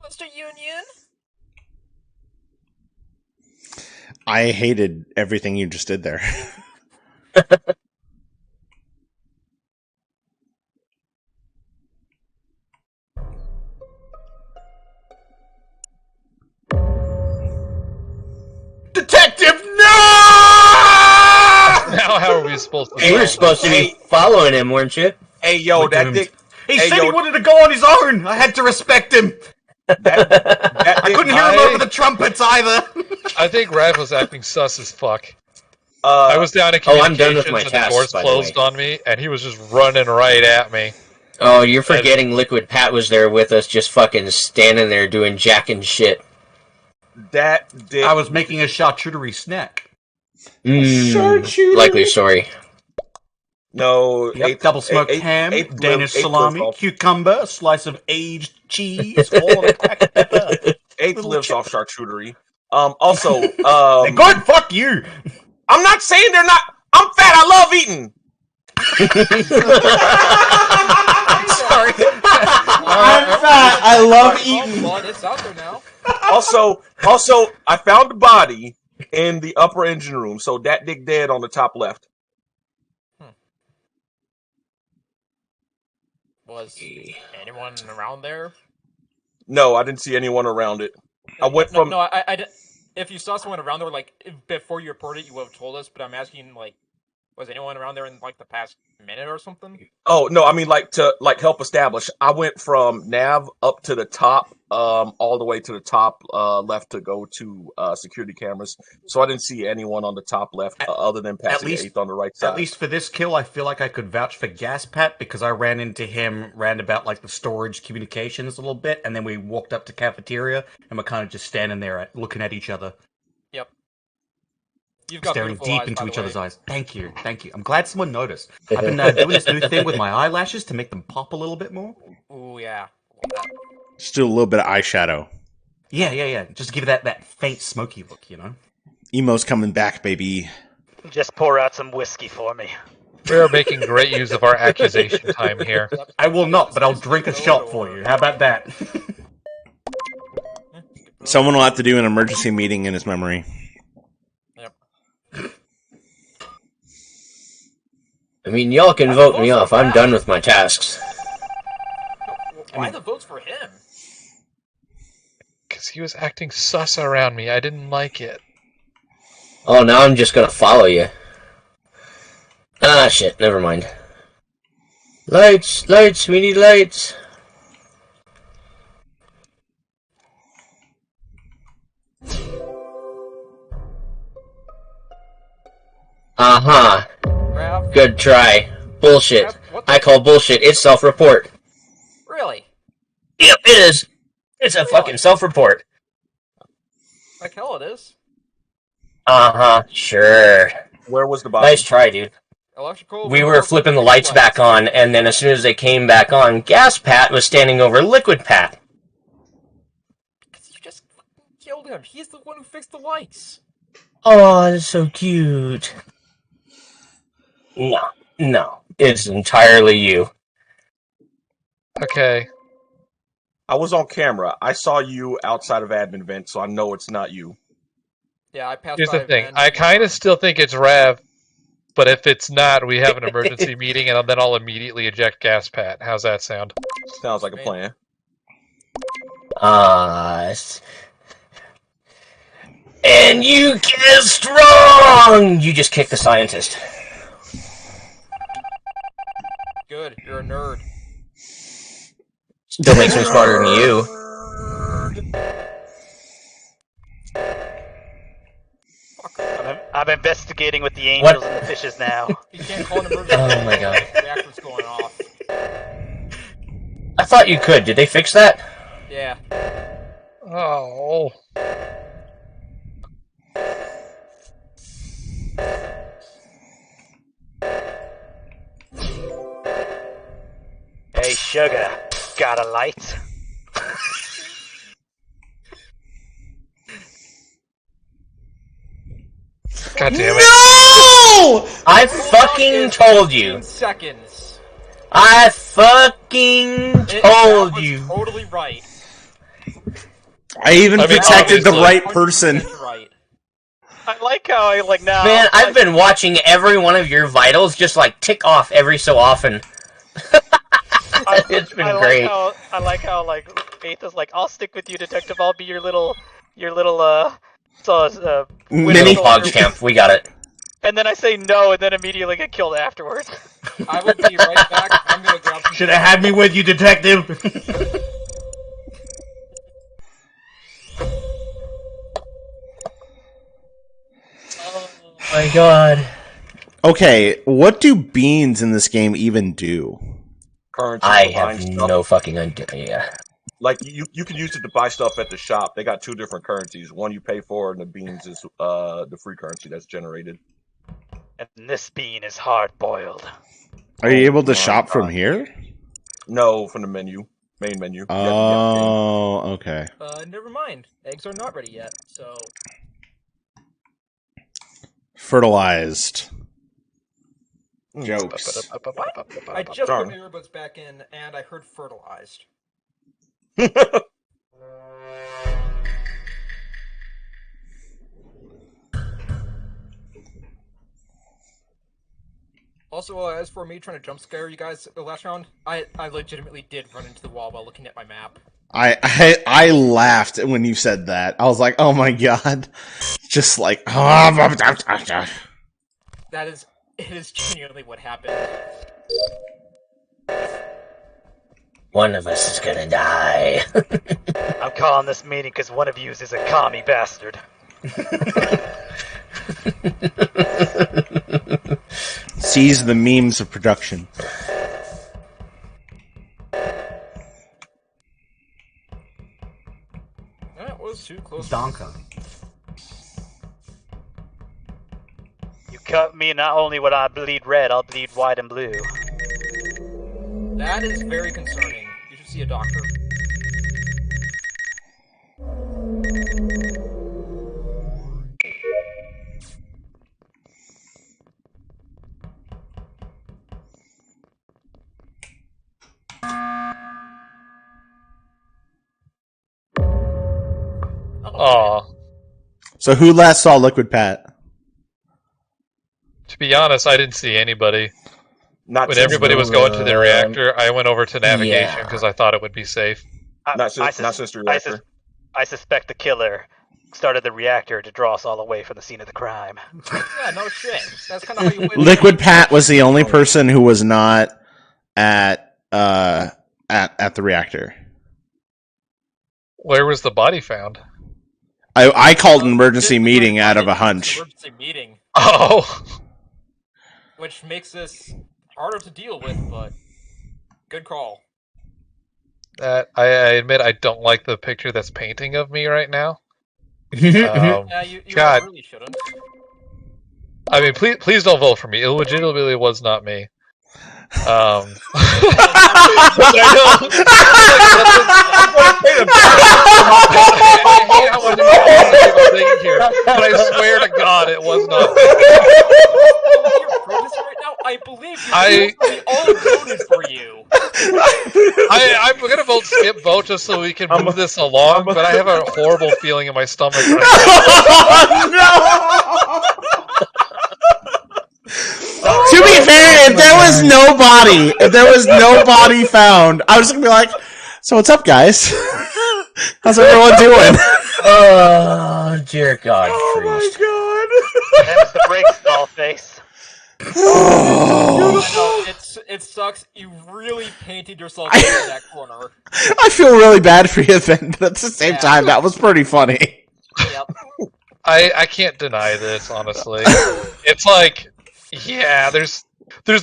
Mr. Union? I hated everything you just did there. was supposed to. You were supposed to be following him, weren't you? Hey, yo, Look at that him. dick. He Hey, said yo. he wanted to go on his own. I had to respect him. That I dick, couldn't hear him over the trumpets either. I think Rav was acting sus as fuck. Uh, I was down in I'm communications done with my and the tasks, doors by the closed way. on me, and he was just running right at me. Oh, you're forgetting Liquid Pat was there with us, just fucking standing there doing jack and shit. that dick. I was making a charcuterie snack. Likely story. No, Yep, double smoked ham, Danish eighth salami, lives off- cucumber, a slice of aged cheese, all on a cracked pepper. eighth Little lives chip. off charcuterie. Also, They're good, fuck you! I'm not saying they're not. I'm fat. I love eating. Sorry. I'm fat. I love eating. Well, it's out there now. Also, I found the body in the upper engine room. So that dick dead on the top left. Was anyone around there? No, I didn't see anyone around it. I went from. No, I did. If you saw someone around there, like before you reported it, you would have told us. But I'm asking, like, was anyone around there in like the past minute or something? Oh no, I mean to help establish. I went from nav up to the top, all the way to the top left to go to security cameras. So I didn't see anyone on the top left other than passing least- eighth on the right side. At least for this kill, I feel like I could vouch for Gas Pat because I ran into him roundabout like the storage communications a little bit, and then we walked up to cafeteria, and we're kind of just standing there looking at each other, Yep. You've got staring beautiful deep eyes, into by each the other's way. eyes. Thank you. I'm glad someone noticed. I've been doing this new thing with my eyelashes to make them pop a little bit more. Ooh, yeah. Just do a little bit of eyeshadow. Yeah. Just to give it that faint smoky look, you know? Emo's coming back, baby. Just pour out some whiskey for me. We are making great use of our accusation time here. I will not, but I'll drink a shot for you. How about that? Someone will have to do an emergency meeting in his memory. I mean, y'all can vote me off. I'm done with my tasks. Why the votes for him? Because he was acting sus around me. I didn't like it. Oh, now I'm just gonna follow you. Ah, shit. Never mind. Lights, we need lights. Uh-huh. Rav? Good try. Bullshit. Rav, what the- I call bullshit. It's self-report. Really? Yep, it is. It's a fucking self-report. Like hell it is. Uh-huh. Sure. Where was the body? Nice try, dude. Electrical. We were flipping the lights back on, and then as soon as they came back on, Gas Pat was standing over Liquid Pat. You just fucking killed him. He's the one who fixed the lights. Oh, that's so cute. No. It's entirely you. Okay. I was on camera. I saw you outside of admin vent, so I know it's not you. Yeah, I passed Here's by the thing. Ben. I kind of still think it's Rav, but if it's not, we have an emergency meeting, and then I'll immediately eject Gas Pat. How's that sound? Sounds like a plan. And you guessed wrong! You just kicked the scientist. Good, you're a nerd. Still makes me smarter than you. I'm investigating with the angels and the fishes now. You can't call an emergency. Oh my god. Reactor's going off. I thought you could. Did they fix that? Yeah. Oh. Hey, sugar, got a light? God damn it. No! I fucking told you. 15 seconds. I fucking That told was you. totally right. I even I mean, protected the obviously. right person. 100% right. I like how I like now. Man, I've like, been watching every one of your vitals just like tick off every so often. It's been great. I like how like Faith is like, I'll stick with you, detective. I'll be your little Mini whistle- PogChamp, we got it. And then I say no, and then immediately get killed afterwards. I will be right back. I'm gonna grab some. Should have had me with you, detective. Oh my god. Okay, what do beans in this game even do? Currency I for buying have stuff. no fucking idea. Like you can use it to buy stuff at the shop. They got two different currencies. One you pay for, and the beans is the free currency that's generated. And this bean is hard boiled. Are you able to my shop from God. here? No, from the menu, main menu. You have to get the Oh, okay. Never mind. Eggs are not ready yet, so Fertilized. Jokes. I just Darn. put my earbuds back in, and I heard fertilized. game. Also, as for me trying to jump scare you guys the last round, I legitimately did run into the wall while looking at my map. I laughed when you said that. I was like, oh my god. Just like That is, it is genuinely what happened. One of us is gonna die. I'm calling this meeting because one of you is a commie bastard. seize the memes of production. That was too close. Donka. You cut me, not only would I bleed red, I'll bleed white and blue. That is very concerning. You should see a doctor. Aw. So who last saw Liquid Pat? To be honest, I didn't see anybody. Not When since everybody the- was going to the reactor, I went over to navigation yeah. because I thought it would be safe. Not since the reactor. I suspect the killer started the reactor to draw us all away from the scene of the crime. Yeah, no shit. That's kind of how you win. Liquid Pat was the only person who was not at the reactor. Where was the body found? I called an emergency meeting out of a hunch. Emergency meeting, Oh, which makes this harder to deal with, but good call. that I admit I don't like the picture that's painting of me right now. Yeah, you God. really shouldn't. I mean, please don't vote for me. It legitimately was not me. But I hate how much I'm thinking here, but I swear to God, it was not me. You're protesting right now? I believe you. We all voted for you. I'm gonna vote skip vote just so we can move this along, but I have a horrible feeling in my stomach right To be fair, if there was no body found, I was gonna be like, "So what's up, guys? How's everyone doing?" Oh, dear God, Priest. That's the break, stall face. I know, it sucks. You really painted yourself into that corner. I feel really bad for you then, but at the same time, that was pretty funny. Yep. I can't deny this, honestly. It's like, yeah, there's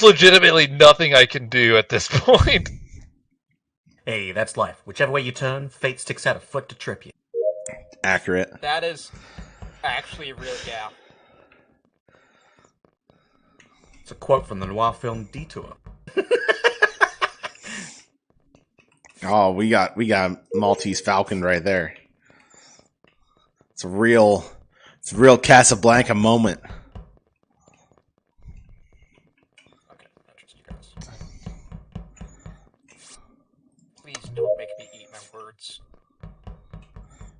legitimately nothing I can do at this point. Hey, that's life. Whichever way you turn, fate sticks out a foot to trip you. Accurate. That is actually real. Yeah. It's a quote from the noir film Detour. Oh, we got Maltese Falcon right there. It's a real Casablanca moment. Okay, I trust you guys. Please don't make me eat my words.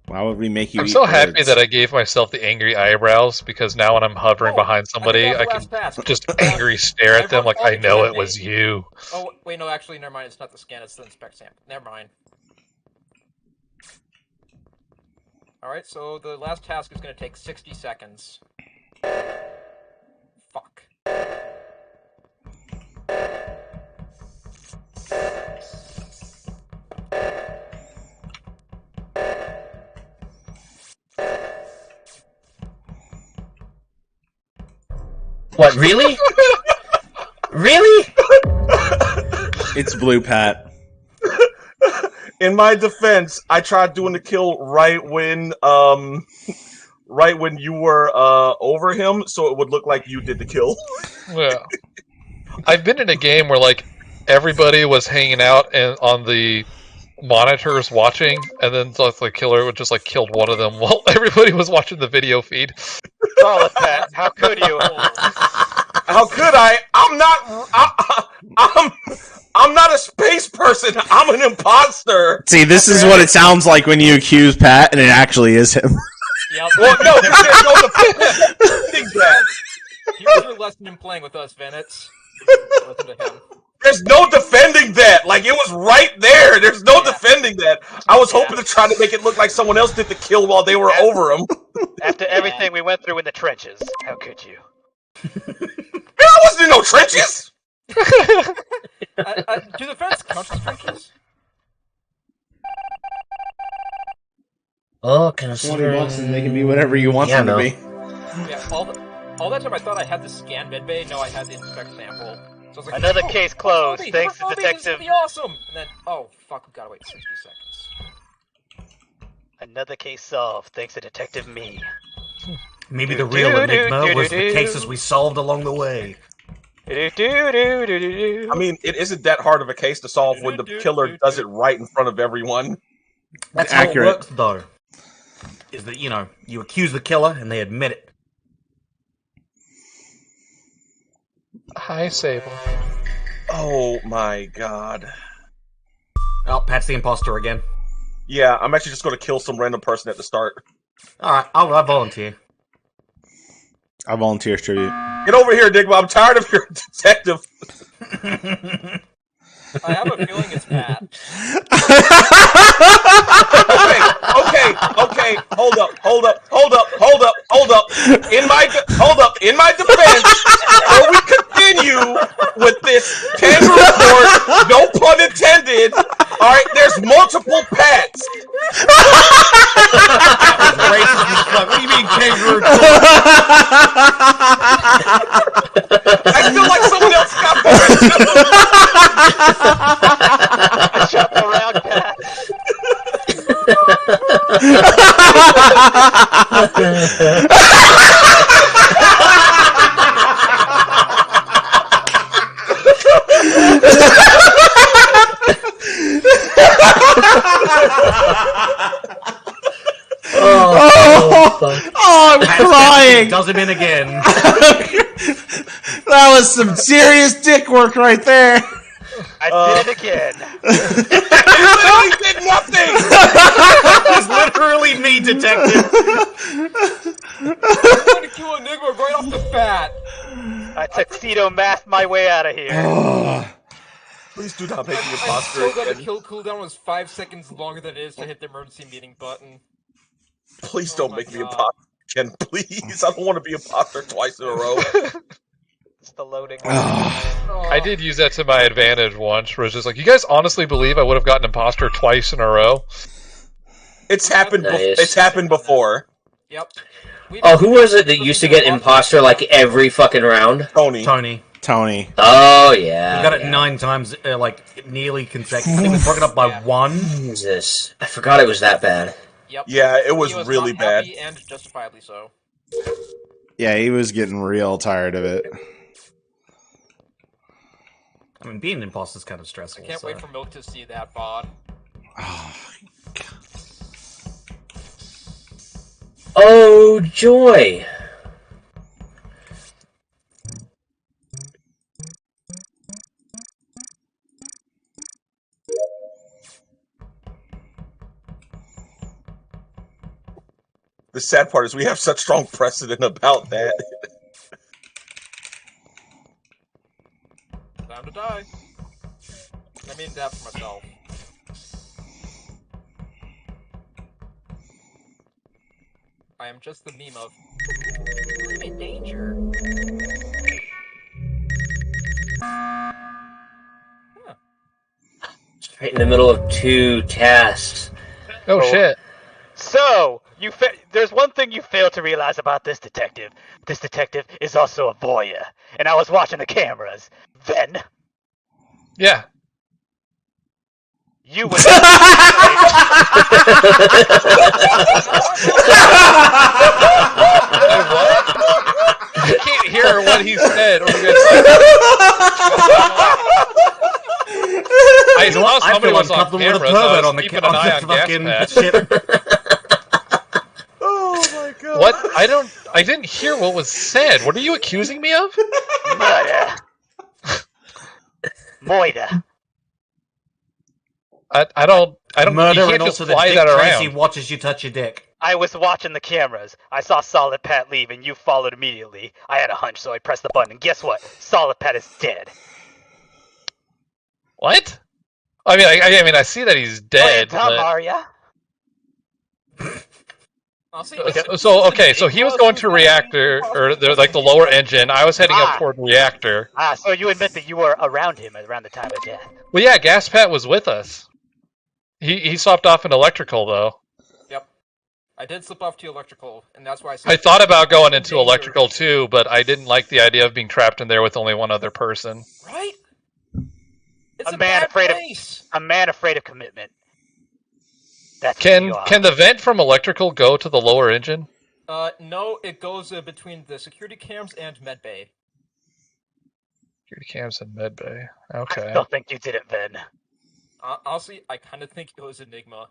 Why would we make you? I'm eat so happy words? that I gave myself the angry eyebrows because now when I'm hovering behind somebody, I can just angry stare at them like I know it was you. Oh wait, no, actually, never mind. It's not the scan; it's the inspect sample. Never mind. All right, so the last task is going to take 60 seconds. What, really? Really? It's blue, Pat. In my defense, I tried doing the kill right when you were over him, so it would look like you did the kill. Yeah. I've been in a game where like everybody was hanging out and on the monitors watching, and then the killer would just like killed one of them while everybody was watching the video feed. Solid, Pat. How could you? How could I? I'm not a space person. I'm an imposter. See, this is what it sounds like when you accuse Pat, and it actually is him. Yep. Well, no, there's no defending that. Here's your lesson in playing with us, Venetz. Listen to him. There's no defending that. Like, it was right there. There's no defending that. I was hoping to try to make it look like someone else did the kill while they were over him. After everything we went through in the trenches, how could you? I wasn't in no trenches. Do the fence count as trenches? Oh, $20 and they can be whatever you want them to be. Yeah, all that time I thought I had the scan medbay, no, I had the inspect sample. So I was like, Another case closed, thanks to This Detective... is gonna be awesome! And then, oh, fuck, we gotta wait 60 seconds. Another case solved, thanks to Detective Me. Maybe the real enigma was the cases we solved along the way. I mean, it isn't that hard of a case to solve when the killer does it right in front of everyone. That's accurate. how it works, though. Is that, you accuse the killer and they admit it. Hi, Sable. Oh my god. Oh, Pat's the imposter again. Yeah, I'm actually just going to kill some random person at the start. Alright, I'll volunteer. I volunteer as tribute. Get over here, Digma. I'm tired of your detective. I have a feeling it's Pat. Okay. Hold up. In my defense, before we continue with this kangaroo court, no pun intended. All right, there's multiple Pats. What do you mean, kangaroo? I feel like someone else got pointed. Jump around, Pat. Oh, I'm crying! Does him in again. That was some serious dick work right there. I did it again. I literally did nothing. It's literally me, detective. I'm going to kill Enigma right off the bat! I tuxedo math my way out of here. Please do not make me I'm imposter so glad the again. kill cooldown was 5 seconds longer than it is to hit the emergency meeting button. Please Oh don't my make me God. imposter again, please. I don't want to be imposter twice in a row. It's the loading. Oh. I did use that to my advantage once, where it's just like, you guys honestly believe I would have gotten imposter twice in a row? It's happened. Nice. It's happened before. Yep. Oh, who was it that used to get imposter like every fucking round? Tony. Tony. Oh, yeah. We got it 9 times, nearly consecutive. I think we broke it up by 1. Jesus. I forgot it was that bad. Yep. Yeah, it was He really not bad. happy and justifiably so. Yeah, he was getting real tired of it. I mean, being an imposter is kind of I stressful. can't wait for Milk to see that bod. Oh, joy. The sad part is we have such strong precedent about that. Time to die. I mean that for myself. I am just the meme of I'm in danger. Right in the middle of 2 tasks. Oh, shit. So, There's one thing you fail to realize about this detective. This detective is also a voyeur, and I was watching the cameras. Then Yeah. you would. I can't hear what he said. I You know saw what? I somebody feel was on uncomfortable with a camera, so I pervert was on the keeping an eye on fucking Gas shit. Oh my god. What? I didn't hear what was said. What are you accusing me of? Murder. Moida. I don't. Murder You can't and just also the fly Dick that Tracy around. watches you touch your dick. I was watching the cameras. I saw Solid Pat leave, and you followed immediately. I had a hunch, so I pressed the button, and guess what? Solid Pat is dead. What? I mean, I see that he's dead. Tom But... Aria. So he was going to reactor or the lower engine. I was heading up toward reactor. So you admit that you were around him around the time of death. Well, yeah, Gaspat was with us. He swapped off in electrical though. Yep. I did slip off to electrical, and that's why I thought about going into electrical too, but I didn't like the idea of being trapped in there with only one other person. Right? It's a man afraid place. of commitment. That's can the vent from electrical go to the lower engine? No, it goes between the security cams and medbay. Security cams and medbay. Okay. I don't think you did it, Ben. Honestly, I kind of think it was Enigma.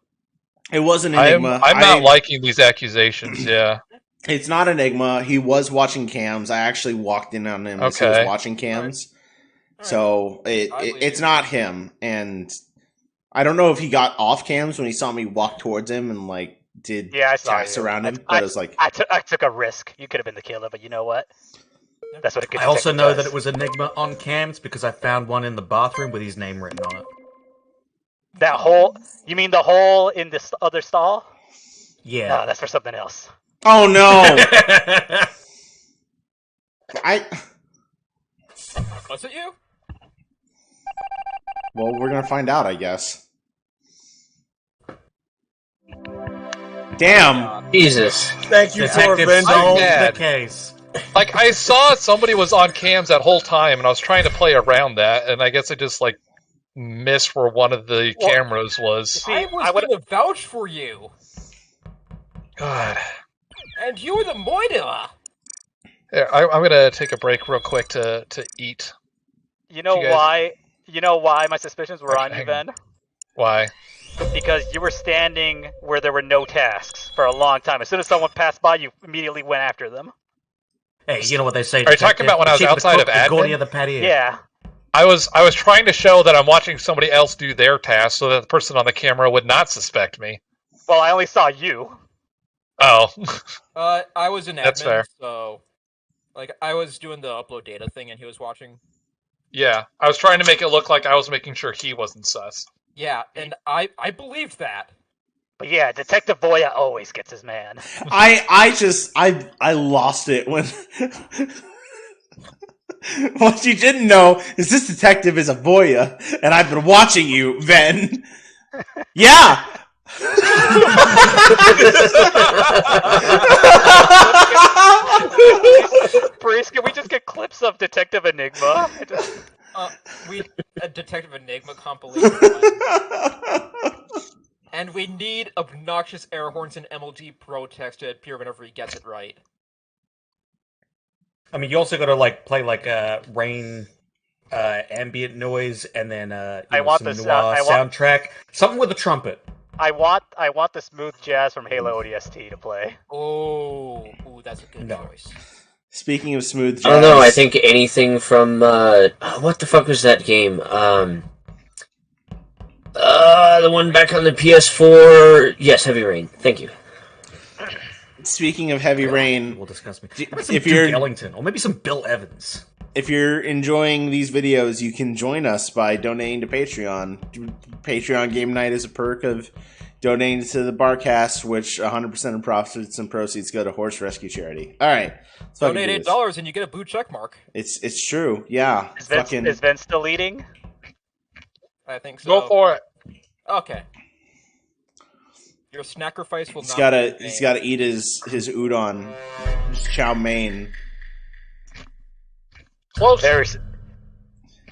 It was an Enigma. I'm not liking these accusations. Yeah. It's not Enigma. He was watching cams. I actually walked in on him as he was watching cams. Right. So it's not him. And I don't know if he got off cams when he saw me walk towards him and did tasks around him. But it was like I took a risk. You could have been the killer, but you know what? That's what a good I also know does. that it was Enigma on cams because I found one in the bathroom with his name written on it. That hole? You mean the hole in this other stall? Yeah. No, that's for something else. Oh no! Was it you? Well, we're gonna find out, I guess. Damn! Jesus. Thank you for avenging the case. Like, I saw somebody was on cams that whole time, and I was trying to play around that, and I guess I just, missed where one of the cameras was. See, I was going to vouch for you. God. And you were the Moida. Yeah, I'm gonna take a break real quick to eat. You know why? You know why my suspicions were on you, Ben? Why? Because you were standing where there were no tasks for a long time. As soon as someone passed by, you immediately went after them. Hey, you know what they say? Are you talking about when I was outside of admin? The patio. Yeah. I was trying to show that I'm watching somebody else do their task so that the person on the camera would not suspect me. Well, I only saw you. Oh. I was an admin, That's fair. So, I was doing the upload data thing and he was watching. Yeah, I was trying to make it look like I was making sure he wasn't sus. Yeah, and I believed that. But yeah, Detective Boya always gets his man. I lost it when... What you didn't know is this detective is a voyeur, and I've been watching you, Ben. Yeah! Bruce, can we just get clips of Detective Enigma? A Detective Enigma compilation. And we need obnoxious air horns and MLG Pro text to appear whenever he gets it right. I mean, you also got to play rain, ambient noise, and then I want some this noir soundtrack. Something with a trumpet. I want the smooth jazz from Halo ODST to play. Oh, that's a good choice. Speaking of smooth jazz, I don't know. I think anything from what the fuck was that game? The one back on the PS4. Yes, Heavy Rain. Thank you. Speaking of Heavy Rain, will discuss me. If you're Ellington, or maybe some Bill Evans. If you're enjoying these videos, you can join us by donating to Patreon. Patreon Game Night is a perk of donating to the Barcast, which 100% of profits and proceeds go to Horse Rescue Charity. All right, donate $8 and you get a blue check mark. It's true, yeah. Is Ben still leading? I think so. Go for it. Okay. Your sacrifice will He's not. gotta be in he's vain. gotta eat his udon, his chow mein. Close. Very,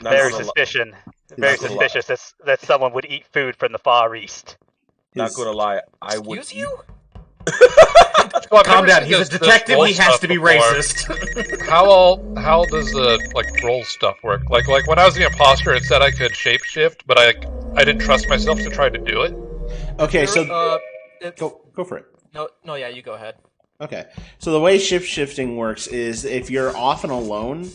Not very gonna li- suspicious. His- Very Not gonna lie. suspicious that someone would eat food from the Far East. Not his- gonna lie, I would. Excuse you? Well, I've Calm never down. seen He's this- a this detective. roll He has stuff to be before. racist. How does the roll stuff work? Like when I was the imposter, it said I could shapeshift, but I didn't trust myself to try to do it. Okay, so It's, go for it. no, yeah, you go ahead. Okay, so the way shift shifting works is if you're off and alone,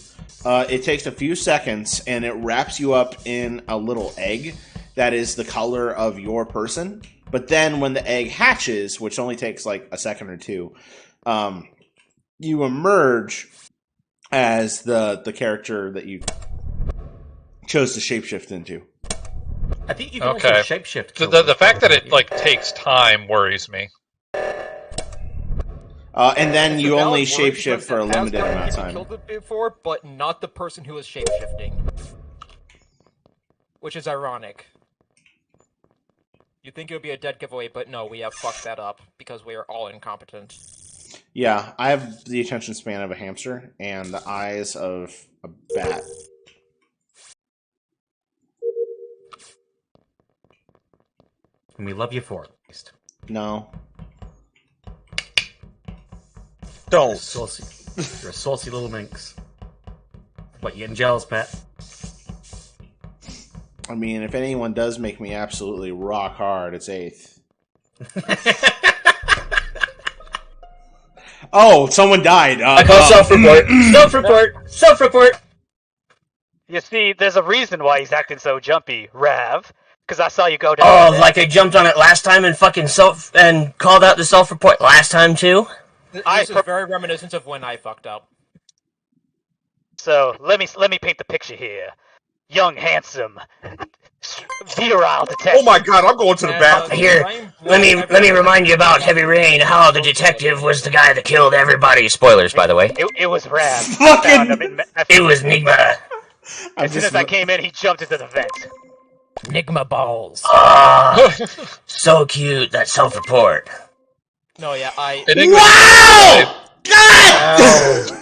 it takes a few seconds and it wraps you up in a little egg that is the color of your person. But then when the egg hatches, which only takes like a second or two, you emerge as the character that you chose to shapeshift into. I think you can Okay. also shapeshift. The fact that it takes time worries me. And then It's you a valid only worry shapeshift because for a it has limited gotten amount of people time. killed it before, but not the person who is shapeshifting, which is ironic. You'd think it would be a dead giveaway, but no, we have fucked that up because we are all incompetent. Yeah, I have the attention span of a hamster and the eyes of a bat. And we love you for it. No. Don't. Saucy. You're a saucy little minx. What, you getting jealous, Pat? I mean, if anyone does make me absolutely rock hard, it's 8th. Oh, someone died. I call self-report. Self-report. Self-report. You see, there's a reason why he's acting so jumpy, Rav. Because I saw you go down. Oh, there. like I jumped on it last time and fucking called out the self-report last time too? This I is per- very reminiscent of when I fucked up. So let me paint the picture here. Young, handsome, virile detective. Oh my god, I'm going to the And, bathroom. Here, let me remind you about Heavy Rain, how the detective was the guy that killed everybody. Spoilers, by the way. It was Rav. Fucking- I found him It was Nigma. as soon as I came in, he jumped into the vent. Nigma balls. Ah, so cute, that self-report. No, yeah, I. Enigma, Wow! God!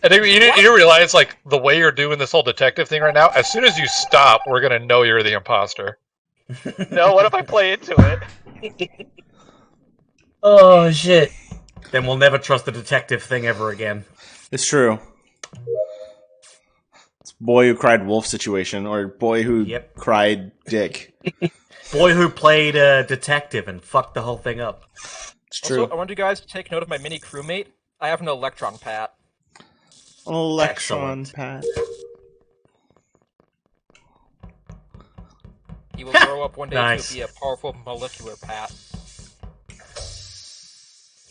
Enigma, you didn't realize the way you're doing this whole detective thing right now. As soon as you stop, we're gonna know you're the imposter. No, what if I play into it? Oh, shit. Then we'll never trust the detective thing ever again. It's true. It's boy who cried wolf situation, or boy who Yep. cried dick. Boy who played a detective and fucked the whole thing up. It's true. Also, I want you guys to take note of my mini crewmate. I have an electron pat. Electron Excellent. pad. He will grow up one day Nice. to be a powerful molecular pat.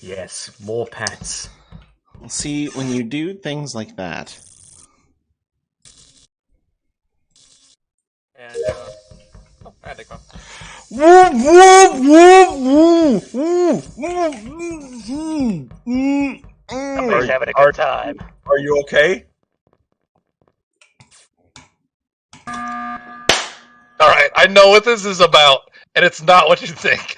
Yes, more pets. See, when you do things like that, And, oh, I think one. whoop, whoop, whoop, whoop, whoop. Everybody's having a good time. Are you okay? All right, I know what this is about, and it's not what you think.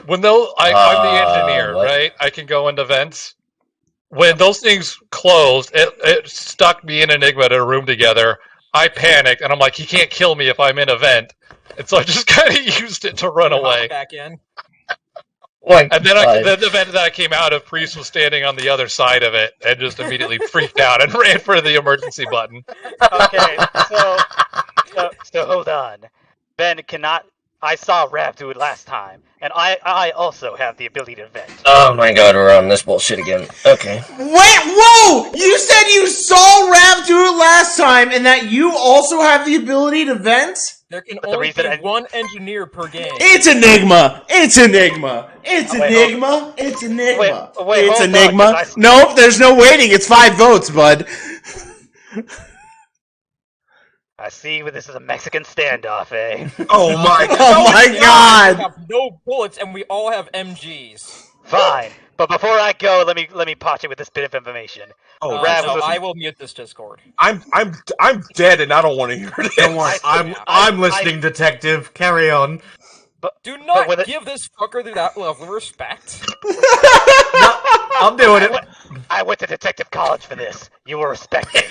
I'm the engineer, what? right? I can go into vents. When those things closed, it stuck me and Enigma in a room together. I panicked, and I'm like, he can't kill me if I'm in a vent. And so I just kind of used it to run away. Back in. Like, And then the vent that I came out of, Priest was standing on the other side of it and just immediately freaked out and ran for the emergency button. Okay, so hold on. Ben cannot. I saw Rav do it last time, and I also have the ability to vent. oh my god, we're on this bullshit again. Okay. Wait, whoa! You said you saw Rav do it last time, and that you also have the ability to vent? There can But the only reason be I- one engineer per game. It's Enigma! It's Enigma! It's Wait, Enigma! It's Enigma! Wait, It's hold on, Enigma! 'cause Nope, there's no waiting. It's 5 votes, bud. I see this is a Mexican standoff, eh? Oh my god. Oh my We god! have no bullets, and we all have MGs. Fine, but before I go, let me potch it with this bit of information. Oh, Rav So was- I will mute this Discord. I'm dead and I don't want to hear it. Don't worry, I- I'm listening, detective. Carry on. Do not with it- give this fucker that level of respect. I'm doing it. I went to detective college for this. You will respect me.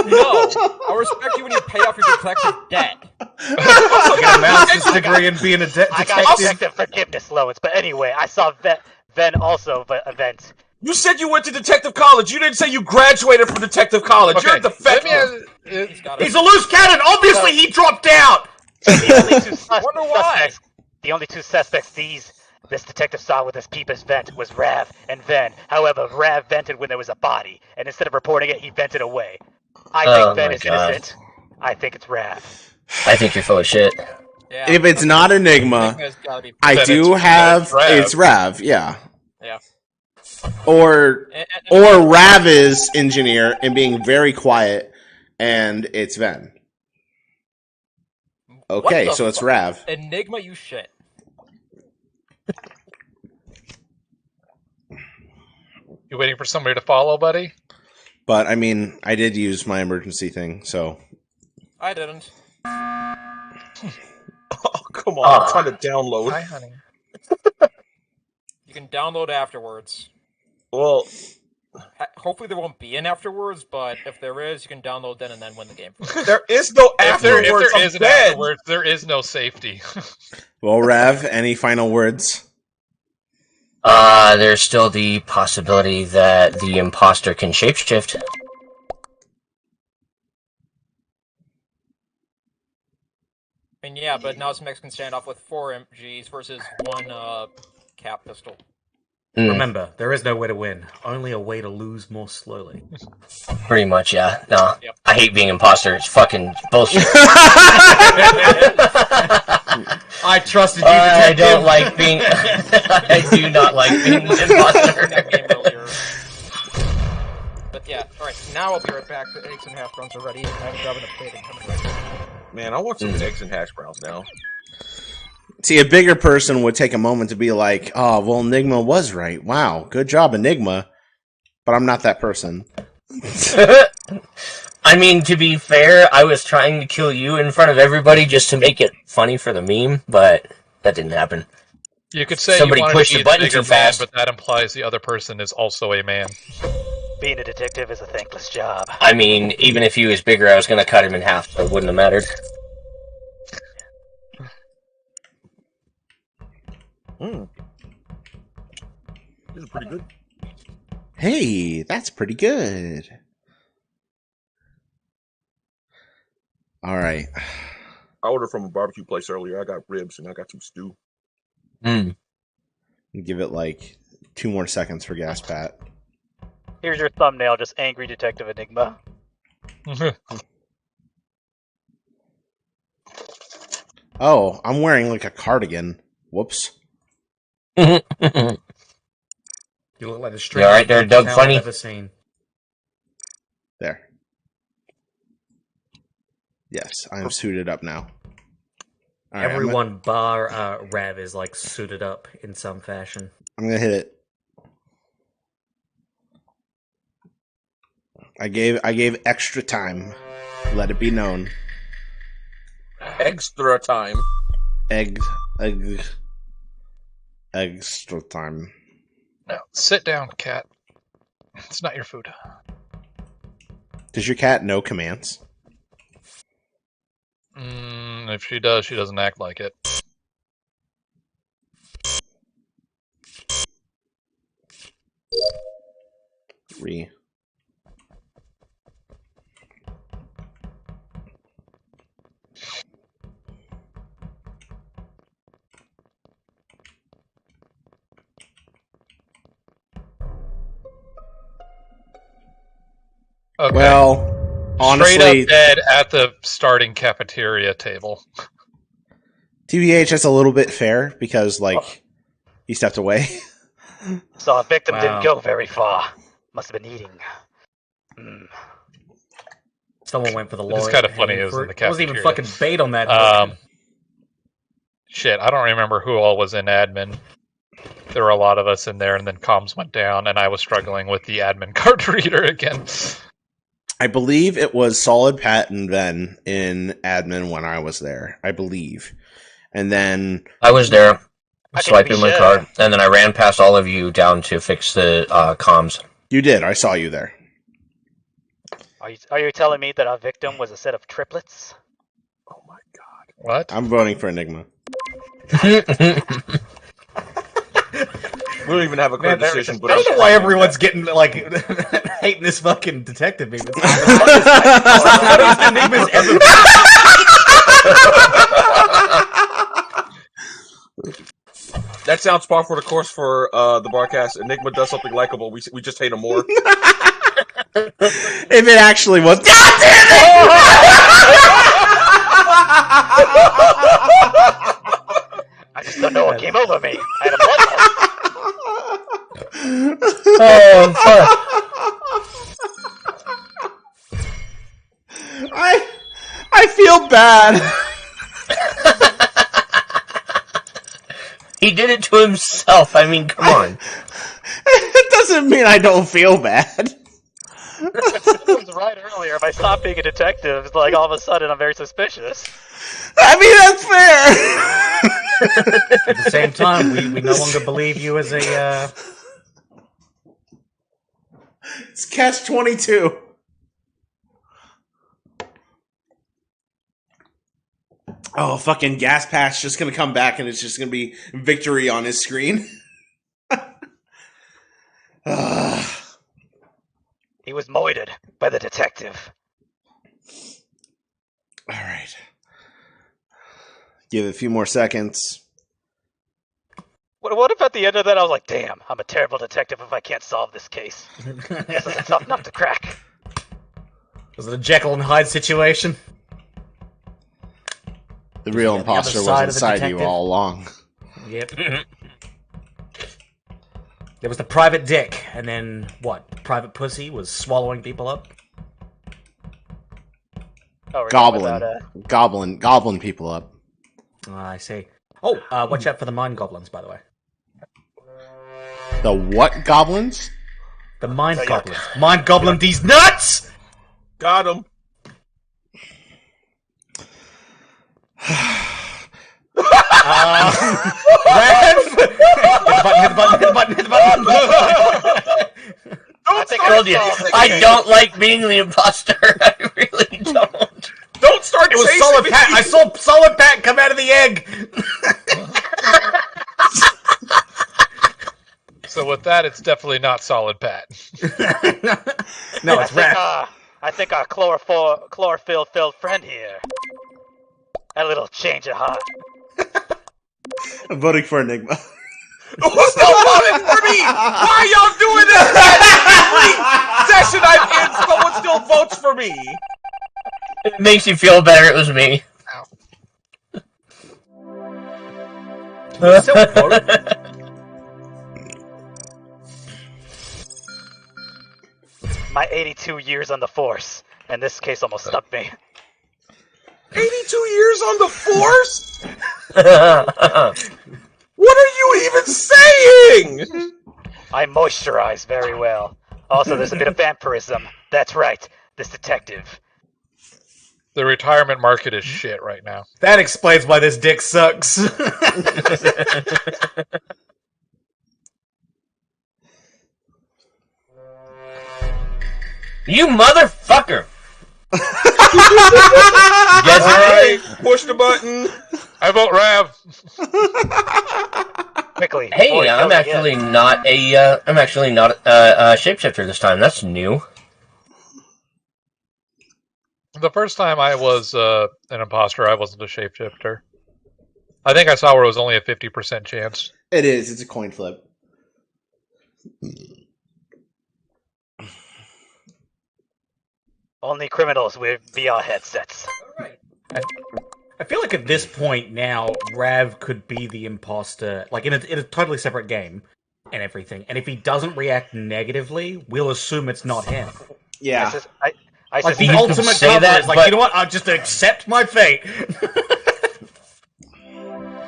No, I'll respect you when you pay off your detective debt. I got a master's degree in being a I got detective. detective forgiveness loans, but anyway, I saw Ven also event. You said you went to detective college. You didn't say you graduated from detective college. You're defective. He's a loose cannon. Obviously, he dropped out. The only two suspects this detective saw with his peepers vent was Rav and Ven. However, Rav vented when there was a body, and instead of reporting it, he vented away. I think Ven is innocent. I think it's Rav. I think you're full of shit. Yeah, If it's not Enigma, Enigma's gotta be- I Then do have it's Rav, yeah. Yeah. Or And Rav is engineer and being very quiet, and it's Ven. Okay, What the so it's fuck? Rav. Enigma, you shit. You waiting for somebody to follow, buddy? But I mean, I did use my emergency thing, so I didn't. Oh, come on, I'm trying to download. Hi, honey. You can download afterwards. Well, Hopefully there won't be an afterwards, but if there is, you can download then and then win the game. there is no If there afterwards. I'm is an dead. afterwards, there is no safety. well, Rav, any final words? There's still the possibility that the imposter can shapeshift. And yeah, but now some Mexican standoff with 4 MGs versus 1 cap pistol. Remember, there is no way to win. Only a way to lose more slowly. Pretty much, yeah. No, Yep. I hate being imposter. It's fucking bullshit. I trusted you, I detective. don't like being. I do not like being the imposter. That game earlier. But yeah, alright, now I'll be right back. The eggs and hash browns are ready. I'm grabbing a plate and coming right back. Man, I want some eggs and hash browns now. See, a bigger person would take a moment to be like, "Oh, well, Enigma was right. Wow, good job, Enigma." But I'm not that person. I mean, to be fair, I was trying to kill you in front of everybody just to make it funny for the meme, but that didn't happen. You could say Somebody you wanted pushed to be the button a bigger too fast. man, but that implies the other person is also a man. Being a detective is a thankless job. I mean, even if he was bigger, I was going to cut him in half, so it wouldn't have mattered. This is pretty good. Hey, that's pretty good. All right. I ordered from a barbecue place earlier. I got ribs and I got some stew. Mm. Give it like 2 more seconds for Gas Pat. Here's your thumbnail, just angry detective Enigma. Oh, I'm wearing like a cardigan. Whoops. You look like the You strangest alright there, Doug town Funny? I've ever seen. There. Yes, I'm suited up now. All right, Everyone bar Rav is like suited up in some fashion. I'm gonna hit it. I gave extra time. Let it be known. Extra time. Extra time. Now, sit down, cat. It's not your food. Does your cat know commands? If she does, she doesn't act like it. Re. Okay. Well, honestly, Straight up dead at the starting cafeteria table. TBH, that's a little bit fair because, like, he stepped away. So a victim Wow. didn't go very far. Must have been eating. Someone went for the lawyer. It's kind of funny. It was in the It wasn't even cafeteria. fucking bait on that. Shit, I don't remember who all was in admin. There were a lot of us in there, and then comms went down, and I was struggling with the admin card reader again. I believe it was Solid Pat and Ven in admin when I was there. I believe. and then I was there, I can swiping be my sure. card, and then I ran past all of you down to fix the comms. you did. I saw you there. Are you telling me that our victim was a set of triplets? Oh my god. What? I'm voting for Enigma. We don't even have a clear Man, decision. But I don't know why everyone's getting like hating this fucking detective meme. It's Enigma's ever. That sounds par for the course for the Barcast. Enigma does something likable. We just hate him more. If it actually was, God damn it! I just don't know what came over me. I had a blood loss. Oh, fuck. I feel bad. He did it to himself. I mean, come on. It doesn't mean I don't feel bad. I was right earlier. If I stop being a detective, it's like all of a sudden I'm very suspicious. I mean, that's fair. At the same time, we no longer believe you as a. It's catch-22. Oh, fucking Gas Patch just gonna come back and it's just gonna be victory on his screen. He was moited by the detective. All right. Give it a few more seconds. What if at the end of that I was like, damn, I'm a terrible detective if I can't solve this case. This isn't tough enough to crack. Was it a Jekyll and Hyde situation? The real on the imposter other was side of the inside you detective? all along. Yep. There was the private dick, and then what? Private pussy was swallowing people up. Oh, we're Goblin. without, Goblin people up. I see. Oh, watch out for the mind goblins, by the way. The what goblins? The mind Oh, yeah. goblins. Mind goblin these nuts! Got him. Rev! Hit the button. I think I told you, solved the I case. don't like being the imposter. I really don't. Don't start It was chasing solid me. Pat. I saw solid Pat come out of the egg. So with that, it's definitely not solid, Pat. No, it's Rev. I think our chlorophyll-filled friend here. A little change of heart. I'm voting for Enigma. Who's still voting for me? Why are y'all doing this? Every session I'm in, someone still votes for me. It makes you feel better. It was me. Still vote. My 82 years on the force, and this case almost stumped me. 82 years on the force? What are you even saying? I moisturize very well. Also, there's a bit of vampirism. That's right, this detective. The retirement market is shit right now. That explains why this dick sucks. You motherfucker! Alright, push the button. I vote Rav. Quickly. before Hey, he I'm goes actually again. not a shapeshifter this time. That's new. The first time I was an imposter, I wasn't a shapeshifter. I think I saw where it was only a 50% chance. It is. It's a coin flip. Only criminals with VR headsets. I feel like at this point now, Rav could be the imposter, like in a totally separate game and everything. And if he doesn't react negatively, we'll assume it's not him. Yeah. I Like the You suspect- can ultimate say cover that, is like, but- you know what? I'll just accept my fate.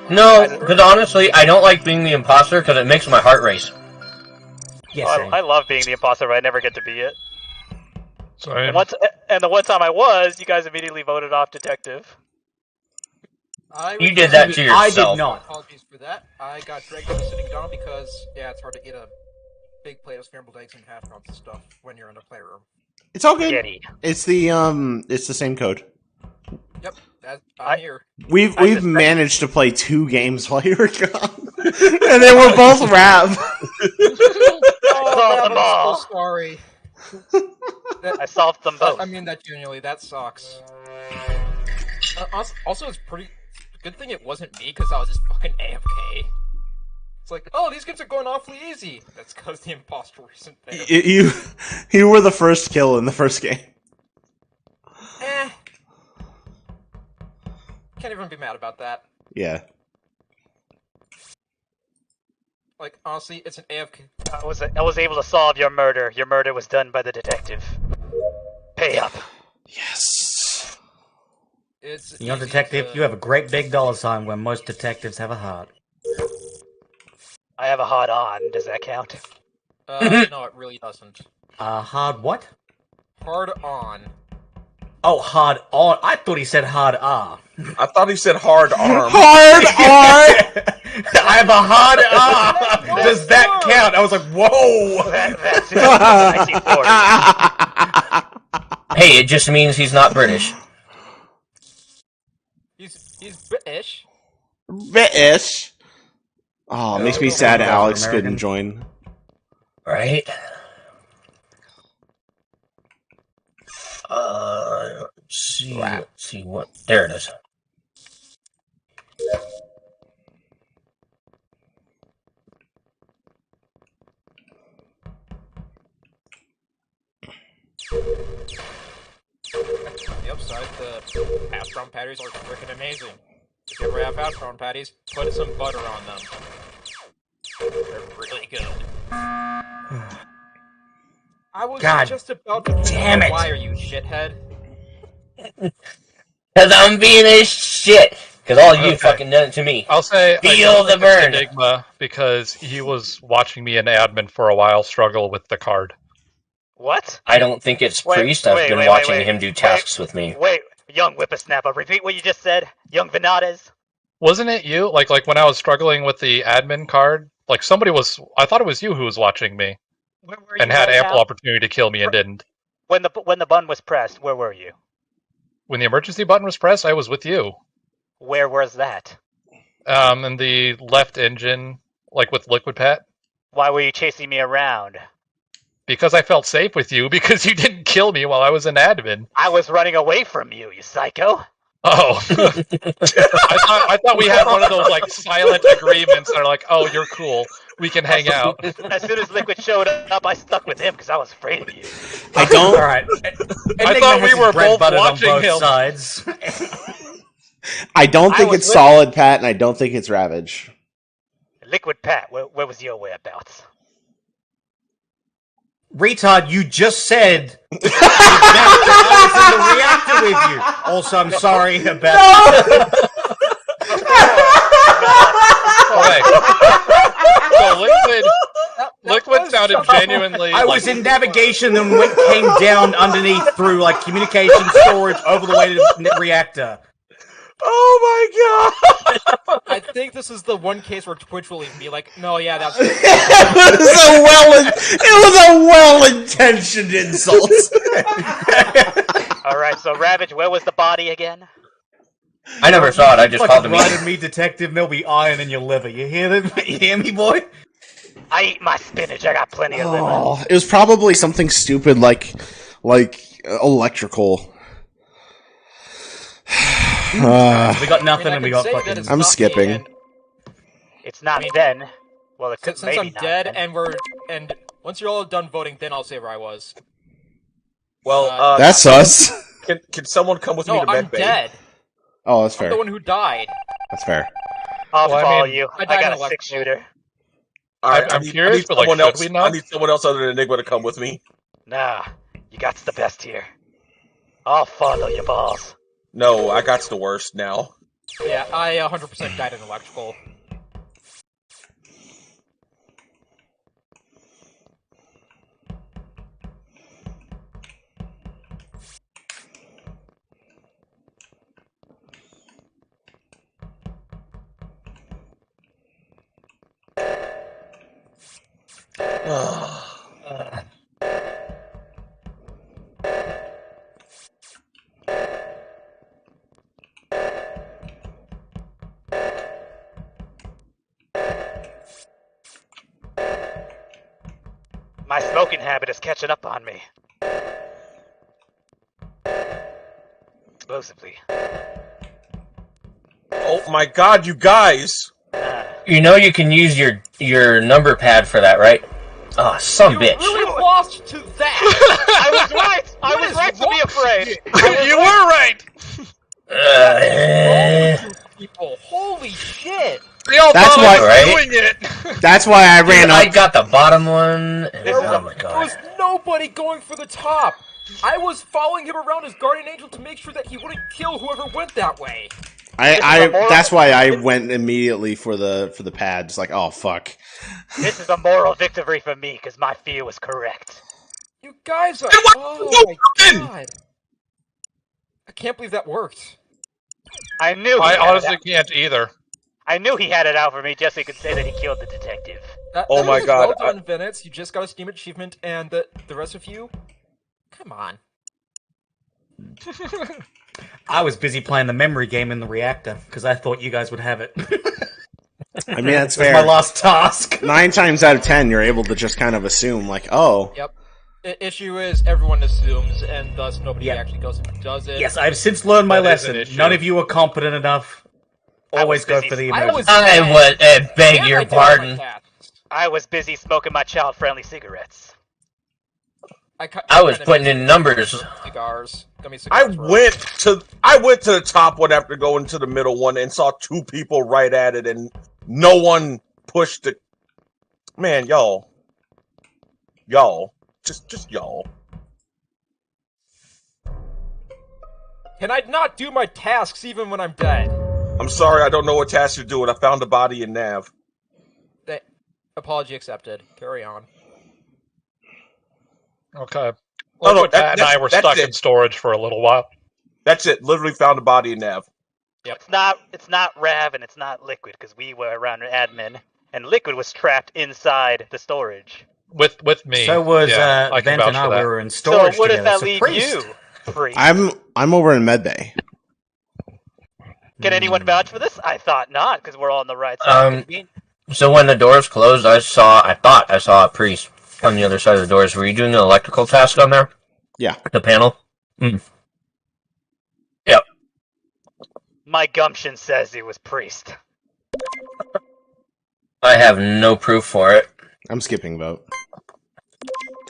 No, because honestly, I don't like being the imposter because it makes my heart race. Yes, I love being the imposter, but I never get to be it. So And the one time I was, you guys immediately voted off detective. You did that to I yourself. did not. Apologies for that. I got dragged into sitting down because, yeah, it's hard to eat a big plate of scrambled eggs and hash browns and stuff when you're in a playroom. It's all good. Spaghetti. It's the same code. Yep, I'm here. We've suspect- managed to play 2 games while you were gone, and they were both rap. Oh, them I'm all. so sorry. I solved them both. I mean that genuinely, that sucks. Also, it's pretty good thing it wasn't me because I was just fucking AFK. It's like, oh, these kids are going awfully easy. That's because the imposter isn't there. You were the first kill in the first game. Can't even be mad about that. Yeah. Like, honestly, it's an AFK. I was able to solve your murder. Your murder was done by the detective. Pay up. Yes. It's You know, easy detective, to- you have a great big dollar sign when most detectives have a heart. I have a hot on. Does that count? No, it really doesn't. Hard what? Hard on. Oh, hard on. I thought he said hard R. I thought he said hard arm. Hard R. I have a hard R. Does that count? I was like, whoa. That's it. 1940. Hey, it just means he's not British. He's British. British. Oh, it makes me sad American. Alex couldn't join. Right? Let's see what. There it is. On the upside, the hash brown patties are freaking amazing. If you ever have hash brown patties, put some butter on them. They're really good. I was God just about to damn it. Why are you shithead? Because I'm being a shit. Because all you fucking done it to me. I'll say Feel I don't the think it's burn. Enigma because he was watching me and admin for a while struggle with the card. What? I don't think it's Wait, Priest. I've wait, been wait, watching wait, him do wait. tasks with me. Wait, young whippersnapper, repeat what you just said. Young Venades. Wasn't it you? Like when I was struggling with the admin card, like somebody was. I thought it was you who was watching me Where were and you had right ample now? opportunity to kill me and didn't. When the button was pressed, where were you? When the emergency button was pressed, I was with you. Where was that? In the left engine, like with Liquid Pat, Why were you chasing me around? because I felt safe with you because you didn't kill me while I was in admin. I was running away from you, you psycho. Oh, I thought we had one of those like silent agreements that are like, oh, you're cool, we can hang out. As soon as Liquid showed up, I stuck with him because I was afraid of you. I don't. All right. I thought we were both watching on both him. sides. I don't think was it's with- Solid Pat, and I don't think it's Ravage. Liquid Pat, where was your whereabouts? Retard, you just said that I was in the reactor with you. Also, I'm sorry about Okay. So Liquid sounded genuinely. I was in navigation and came down underneath through like communication storage over the way to the reactor. Oh my god! I think this is the one case where Twitch will even be like, no, yeah, that's It was a well-intentioned insult. Alright, so Ravage, where was the body again? I never saw it. I just called Fucking him. right at me, detective. There'll be iron in your liver. You hear that? You hear me, boy? I eat my spinach, I got plenty of liver. Oh, it was probably something stupid like electrical. We got nothing, I and we can got say that fucking. it's I'm not me, skipping. and It's not then. Well, it could Since maybe I'm not dead then. and once you're all done voting, then I'll say where I was. Well, That's us. can someone come with me No, to I'm medbay? dead. Oh, that's I'm fair. the one who died. That's fair. I'll Well, I follow mean, you. I I died got in a electrical. 6-shooter. All right, I'm curious, but, like, someone should else. we not? I need someone else other than Enigma to come with me. Nah, you got the best here. I'll follow your balls. No, I got the worst now. Yeah, I 100% died in electrical. My smoking habit is catching up on me. Explosively. Oh my god, you guys! You know you can use your number pad for that, right? Oh, some You bitch. really lost to that. I was right! I was right to be afraid! You were right. People, holy shit! They all That's thought why- I was Right? doing it. That's why I ran I up. got the bottom one. This is Oh a- my There god. was nobody going for the top. I was following him around as guardian angel to make sure that he wouldn't kill whoever went that way. That's why I went immediately for the pads. Like, oh fuck. This is a moral victory for me, because my fear was correct. You guys are. Then what Oh you my doing? god! I can't believe that worked. I knew he I had honestly it out. can't either. I knew he had it out for me just so he could say that he killed the detective. Oh That my was god, Well done, Venice. You just got a Steam achievement, and the rest of you, come on. I was busy playing the memory game in the reactor because I thought you guys would have it. I mean, that's That's fair. my last task. 9 times out of 10, you're able to just kind of assume, like, oh, Yep. Issue is everyone assumes, and thus nobody Yep. actually goes and does it. Yes, I've since learned my That is an lesson. issue. None of you are competent enough. Always was go busy- for the I emergency. was- I would beg And your I did all my pardon. tasks. I was busy smoking my child-friendly cigarettes. I was putting in numbers. Cigars. Gummy I cigars. were- went to the top one after going to the middle one and saw 2 people right at it, and no one pushed it. Man, y'all, just y'all. Can I not do my tasks even when I'm dead? I'm sorry, I don't know what task you're doing. I found the body in Nav. Apology accepted. Carry on. Okay. Oh, no, Liquid Pat and I were that's stuck it. in storage for a little while. That's it. Literally found the body in Nav. It's not Rav and it's not Liquid, because we were around admin, and Liquid was trapped inside the storage. With me. So was yeah, I can Vent and vouch I. for We that. were in storage So what does together. that So leave Priest. you, Priest? I'm over in medbay. Can anyone Hmm. vouch for this? I thought not, because we're all on the right side. So when the doors closed, I thought I saw a priest on the other side of the doors. Were you doing an electrical task on there? Yeah. The panel? My gumption says it was Priest. I have no proof for it. I'm skipping vote.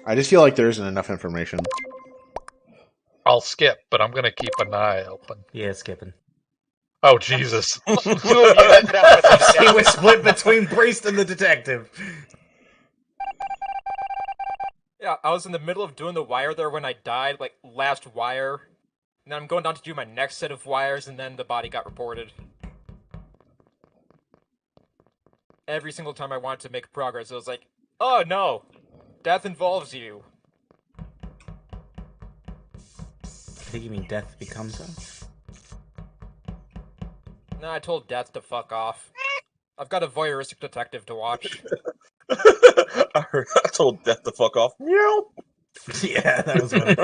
I just feel like there isn't enough information. I'll skip, but I'm gonna keep an eye open. Yeah, skipping. Oh Jesus! 2 of you ended up with the He was split between Priest and the detective. Yeah, I was in the middle of doing the wire there when I died, like last wire. And then I'm going down to do my next set of wires, and then the body got reported. Every single time I wanted to make progress, it was like, oh no, death involves you. I think you mean death becomes us. No, I told death to fuck off. I've got a voyeuristic detective to watch. I told Death to fuck off. Meow. Yeah, that was one.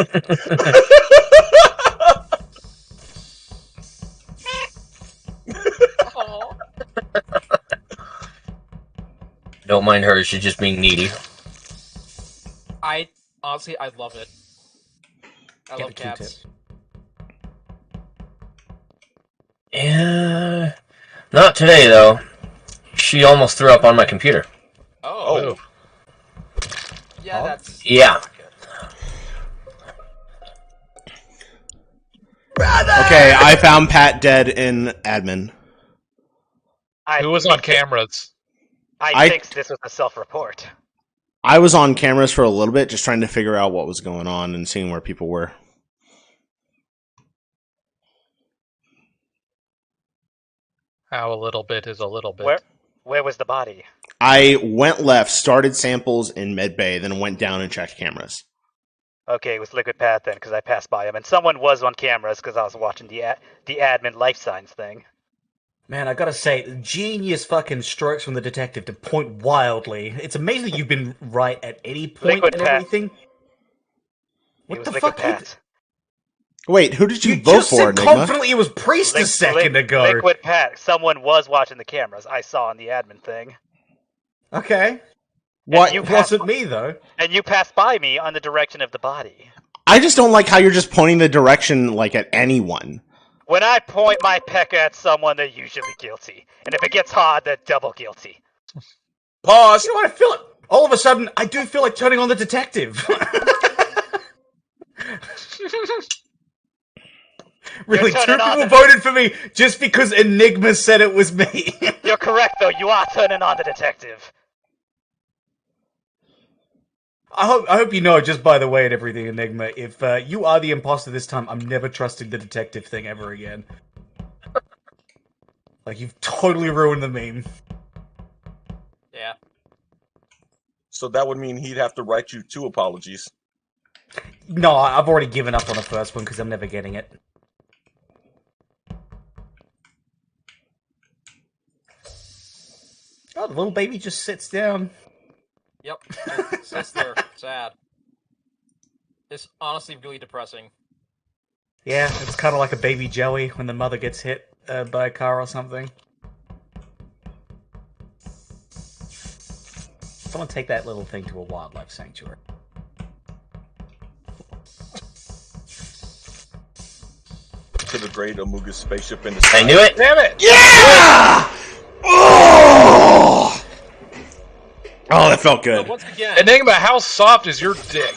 Aw. Don't mind her, she's just being needy. I honestly, I love it. I Get love a Q-tip. cats. Yeah. Not today, though. She almost threw up on my computer. Oh, Oh. yeah, Huh? that's Yeah. Okay, I found Pat dead in admin. Who was on cameras? I I- think this was a self-report. I was on cameras for a little bit, just trying to figure out what was going on and seeing where people were. How a little bit is a little bit. Where was the body? I went left, started samples in medbay, then went down and checked cameras. Okay, it was Liquid Path then, because I passed by him, and someone was on cameras because I was watching the admin life signs thing. Man, I gotta say, genius fucking strokes from the detective to point wildly. It's amazing that you've been right at any point Liquid and Pat. everything. It What was the Liquid fuck? Pat. Wait, who did you, You vote just for, said Enigma? confidently it was Priest a second ago. Liquid Pat. Someone was watching the cameras. I saw on the admin thing. Okay. What? you It wasn't me, though. And you passed by me on the direction of the body. I just don't like how you're just pointing the direction like at anyone. When I point my peck at someone, they're usually guilty. And if it gets hard, they're double guilty. Pause. You know what? I feel it. All of a sudden, I do feel like turning on the detective. Really, You're two turning on people voted for me just because Enigma said it was me. You're correct, though. You are turning on the detective. I hope you know, just by the way and everything, Enigma, if you are the imposter this time, I'm never trusting the detective thing ever again. Like, you've totally ruined the meme. Yeah. So that would mean he'd have to write you 2 apologies. No, I've already given up on the first one because I'm never getting it. Oh, the little baby just sits down. Yep. It sits there. Sad. It's honestly really depressing. Yeah, it's kind of like a baby Joey when the mother gets hit by a car or something. Someone take that little thing to a wildlife sanctuary. To the great Amuga spaceship in the I sky. knew it. Damn it! Yeah! Oh! Oh, that felt But good. once again, Enigma, how soft is your dick?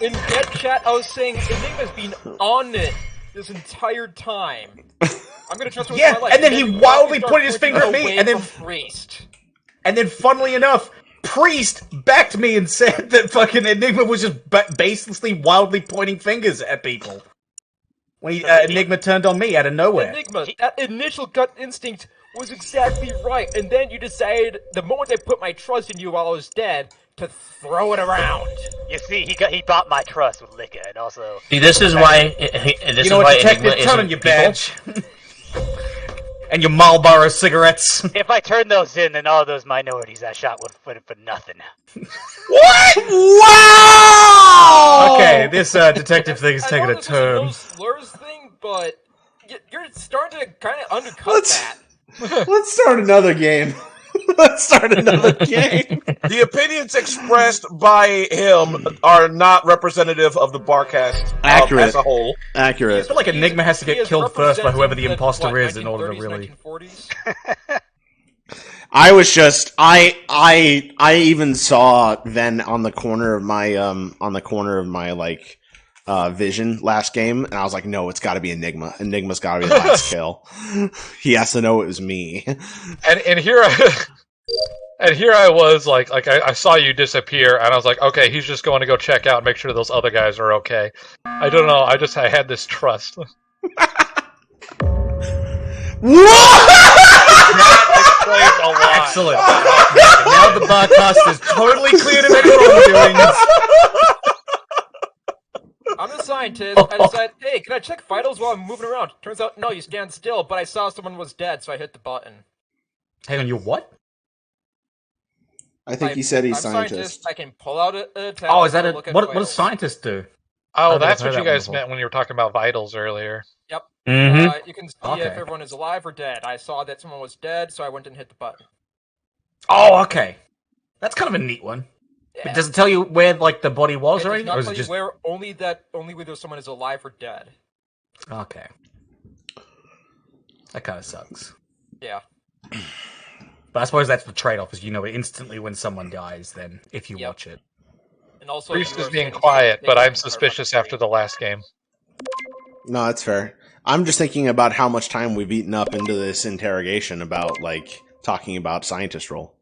in dead chat, I was saying Enigma's been on it this entire time. I'm gonna trust him with Yeah, my life. and then he wildly starts pointed his finger at me, away and then- from Priest. And then, funnily enough, Priest backed me and said that fucking Enigma was just baselessly, wildly pointing fingers at people. When Enigma turned on me out of nowhere. Enigma, that initial gut instinct was exactly right, and then you decided, the moment I put my trust in you while I was dead, to throw it around. You see, he bought my trust with liquor, and also See, this is why. This You is know why what, Enigma Detective? Turn on isn't your people. badge. And your Marlboro cigarettes. if I turn those in, then all those minorities I shot would put it for nothing. What? Wow! Okay, this detective thing is I taking know a this is turn. no slurs thing, but you're starting to kind of undercut Let's- that. Let's start another game. Let's start another game. The opinions expressed by him are not representative of the Barcast Accurate. as a whole. I Accurate. feel like Enigma has to He get is killed first by whoever the representing imposter what, is in order to 1930s, really... 1940s? I was just I even saw then on the corner of my like vision last game, and I was like, no, it's got to be Enigma. Enigma's got to be the last kill. He has to know it was me. And here I was like I saw you disappear, and I was like, okay, he's just going to go check out and make sure those other guys are okay. I don't know. I had this trust. Explains a lot. Excellent. Now the Barcast is totally clear to make wrongdoings. I'm a scientist. I decided, hey, can I check vitals while I'm moving around? Turns out, no, you stand still, but I saw someone was dead, so I hit the button. Hang on, you're what? I think he said he's I'm scientist. I can pull out a tablet. Oh, is that and a... look at What does vitals. scientists do? Oh, think that's I've what heard you that one guys before. meant when you were talking about vitals earlier. Yep. Mm-hmm. You can see Okay. if everyone is alive or dead. I saw that someone was dead, so I went and hit the button. Oh, okay. That's kind of a neat one. Yeah. But does it tell you where, like, the body was It or does anything? not Or is tell it you just... where only whether someone is alive or dead. Okay. That kind of sucks. Yeah. But I suppose that's the trade-off, is you know instantly when someone dies, then, if you Yep. watch it. And also, Priest you is are being saying quiet, something but I'm about suspicious the after the last game. No, that's fair. I'm just thinking about how much time we've eaten up into this interrogation about like talking about scientist role.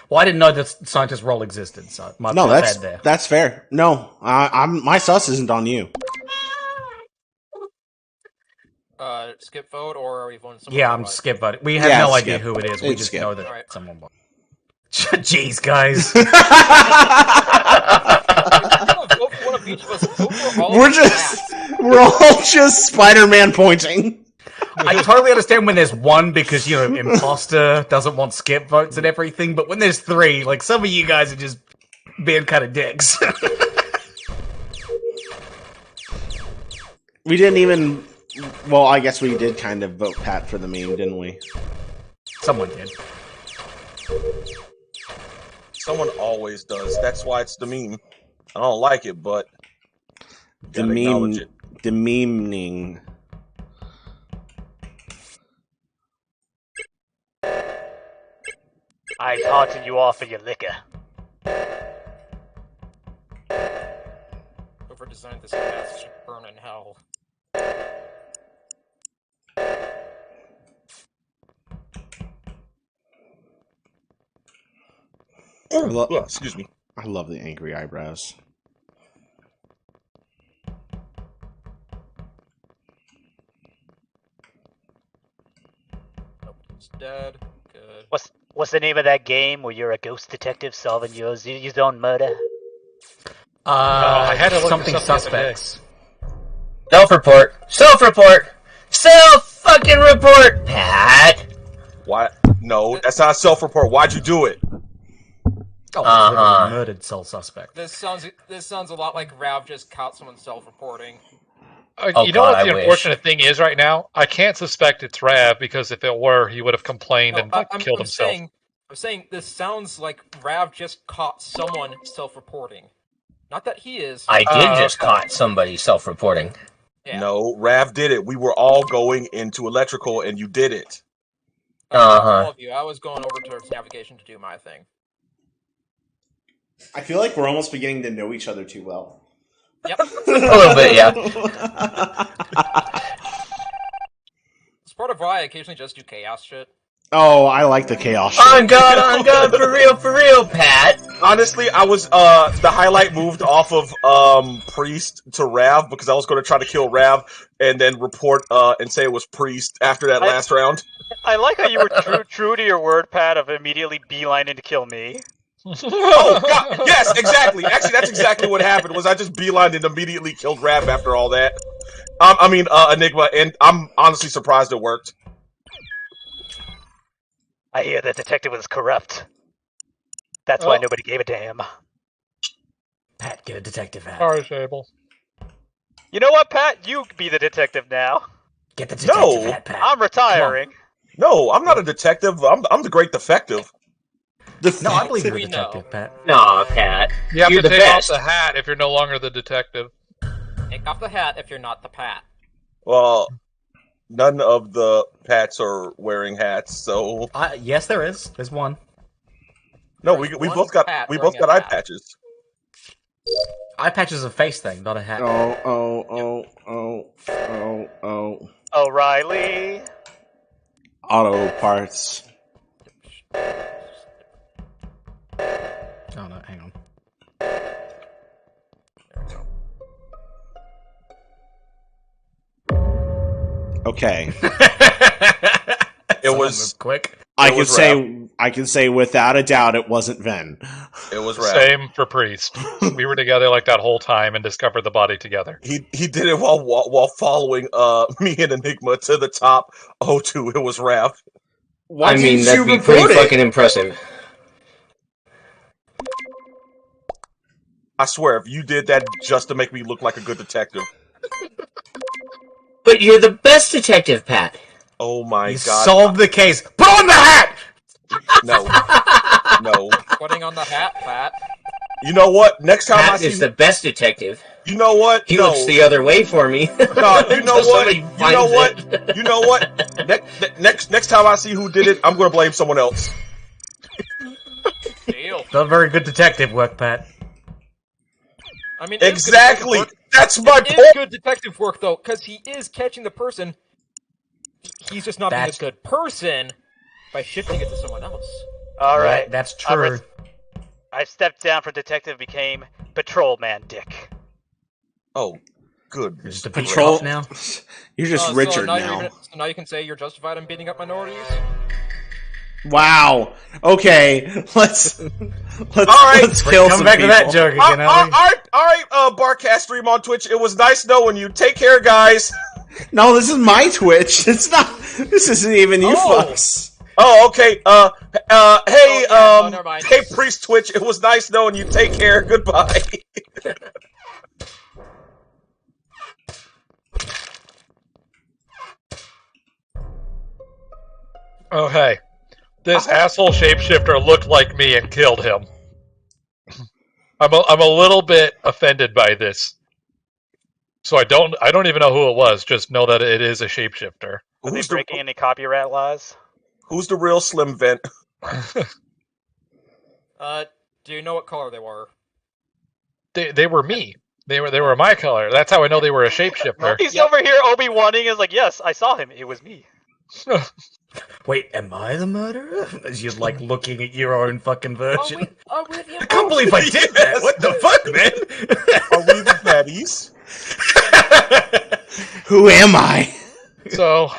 Well, I didn't know the scientist role existed, so my No, bad there. that's fair. No, I'm my sus isn't on you. skip vote, or are we voting someone? Yeah, I'm otherwise? skip voting. We have Yeah, no skip. idea who it is. We It's just skip. know that Alright. someone won. Jeez, guys. If you're gonna vote for one of each of us, vote for all We're of just that. we're all just Spider-Man pointing. I totally understand when there's one because, you know, imposter doesn't want skip votes and everything, but when there's three, like, some of you guys are just being kind of dicks. We didn't even... Well, I guess we did kind of vote Pat for the meme, didn't we? Someone did. Someone always does. That's why it's the meme. I don't like it, but The gotta acknowledge it. The memeing. I taunted you off for your liquor. Whoever designed this cast should burn in hell. Excuse me. I love the angry eyebrows. Nobody's dead. Good. What's the name of that game where you're a ghost detective solving your own murder? I had to look something this up the other day. suspects. Self-report. Self-report. Self-fucking-report, Pat. Why? No, that's not a self-report. Why'd you do it? Oh, Uh-huh. literally murdered sole suspect. This sounds a lot like Rav just caught someone self-reporting. Oh, You know God, what the I wish. unfortunate thing is right now? I can't suspect it's Rav because if it were, he would have complained and killed himself. I'm saying this sounds like Rav just caught someone self-reporting. Not that he is. I did just caught somebody self-reporting. Yeah. No, Rav did it. We were all going into electrical, and you did it. All of you. I was going over towards navigation to do my thing. I feel like we're almost beginning to know each other too well. Yep. A little bit, yeah. It's part of why I occasionally just do chaos shit. Oh, I like the chaos shit. On God, for real, Pat. Honestly, I was the highlight moved off of Priest to Rav because I was going to try to kill Rav and then report and say it was Priest after that last round. I like how you were true to your word, Pat, of immediately beelining to kill me. Oh God! Yes, exactly. Actually, that's exactly what happened. Was I just beelined and immediately killed Rav after all that? Enigma, and I'm honestly surprised it worked. I hear the detective was corrupt. That's why nobody gave a damn. Pat, get a detective hat. Sorry, Sable. You know what, Pat? You be the detective now. Get the detective hat, Pat. I'm retiring. No, I'm not a detective. I'm the great defective. No, I believe you're a We detective, know. Pat. Nah, Pat. You have You're to the take best. off the hat if you're no longer the detective. Take off the hat if you're not the Pat. Well, none of the Pats are wearing hats, so Yes, there is. There's one. no, we One both got Pat we both wearing got a eye hat. patches. Eye patch is a face thing, not a hat. Oh. O'Reilly. Auto parts. Oh no, hang on. Okay. It was quick. I It can was say without a doubt it wasn't Ven. it was Rav. Same for Priest. We were together like that whole time and discovered the body together. He did it while following me and Enigma to the top O2. It was Rav. I mean, that'd be pretty fucking impressive. I swear, if you did that just to make me look like a good detective. But you're the best detective, Pat. Oh my You God! solved the case. Put on the hat! No, no. Putting on the hat, Pat. You know what? Next time I Pat see, is the best detective. you know what? He no. looks the other way for me. No, you know So what? somebody You know finds what? it. You know what? Next time I see who did it, I'm gonna blame someone else. Deal. Not very good detective work, Pat. I mean, it's good Exactly. detective work. That's my It is point. good detective work, though, because he is catching the person. He's just not being a That's- good person by shifting it to someone else. All right. That's I'm true. I stepped down from detective, became patrolman Dick. Oh, good. You're just a Patrol- patrol now. You're just So Richard now now. so now you can say you're justified in beating up minorities? Wow. Okay. Let's right. let's kill Come some back people. to that joke again, All Ellie. right, Barcast stream on Twitch. It was nice knowing you. Take care, guys. No, this is my Twitch. It's not. This isn't even you Oh. fucks. Oh, okay. Hey, yeah, never mind. hey, Priest Twitch. It was nice knowing you. Take care. Goodbye. Okay. This asshole shapeshifter looked like me and killed him. I'm a little bit offended by this. So I don't even know who it was. Just know that it is a shapeshifter. Are they Who's breaking any copyright laws? Who's the real Slim Vent? Do you know what color they were? They were me. They were my color. That's how I know they were a shapeshifter. He's over here Obi-Wanning is like, yes, I saw him. It was me. Wait, am I the murderer? As you're like looking at your own fucking version. Are we the I can't believe I did that. Yes. What the fuck, man? Are we the baddies? Who am I? So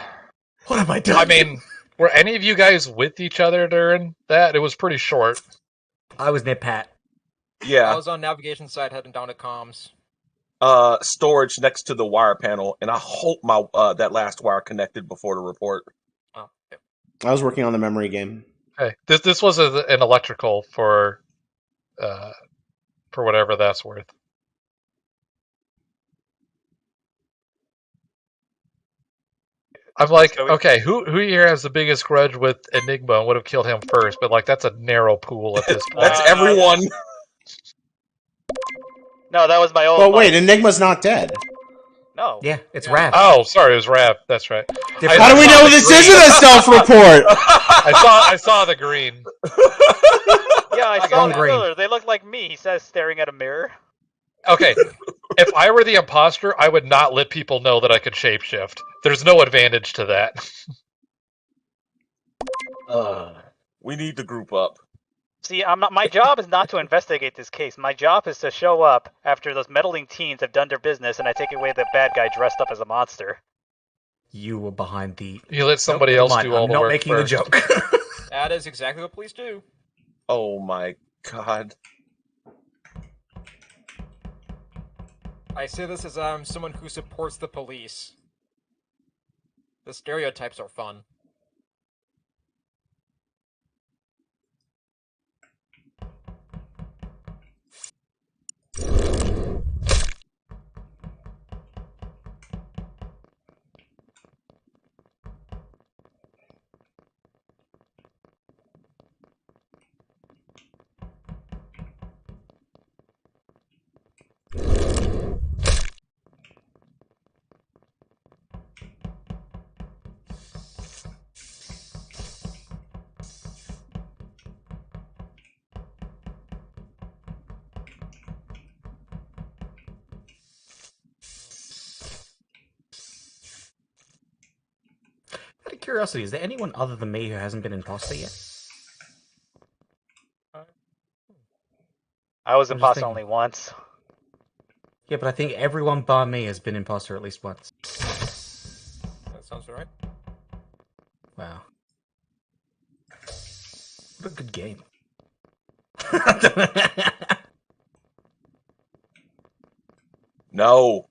What have I done? I mean, were any of you guys with each other during that? It was pretty short. I was near Pat. I Yeah. was on navigation side heading down to comms. Storage next to the wire panel, and I hope my that last wire connected before the report. Oh, yeah. I was working on the memory game. Hey, this was an electrical for whatever that's worth. I'm like, okay, who here has the biggest grudge with Enigma and would have killed him first? But like, that's a narrow pool at this point. That's everyone. No, that was my old. But wait, mic. Enigma's not dead. No. Yeah, it's Raph. Oh, sorry, it was Rap. That's right. Different- How do we know this isn't a self-report? I saw the green. Yeah, I saw Wrong the green. killer. They look like me. He says, staring at a mirror. Okay, if I were the imposter, I would not let people know that I could shapeshift. There's no advantage to that. We need to group up. See, I'm not. My job is not to investigate this case. My job is to show up after those meddling teens have done their business, and I take away the bad guy dressed up as a monster. You were behind the. You let somebody Nope, else never mind. do all I'm the not work making first. the joke. That is exactly what police do. Oh my god. I say this as someone who supports the police. The stereotypes are fun. Out of curiosity, is there anyone other than me who hasn't been imposter yet? I was I'm just imposter thinking. only once. Yeah, but I think everyone bar me has been imposter at least once. That sounds right. Wow. What a good game. No.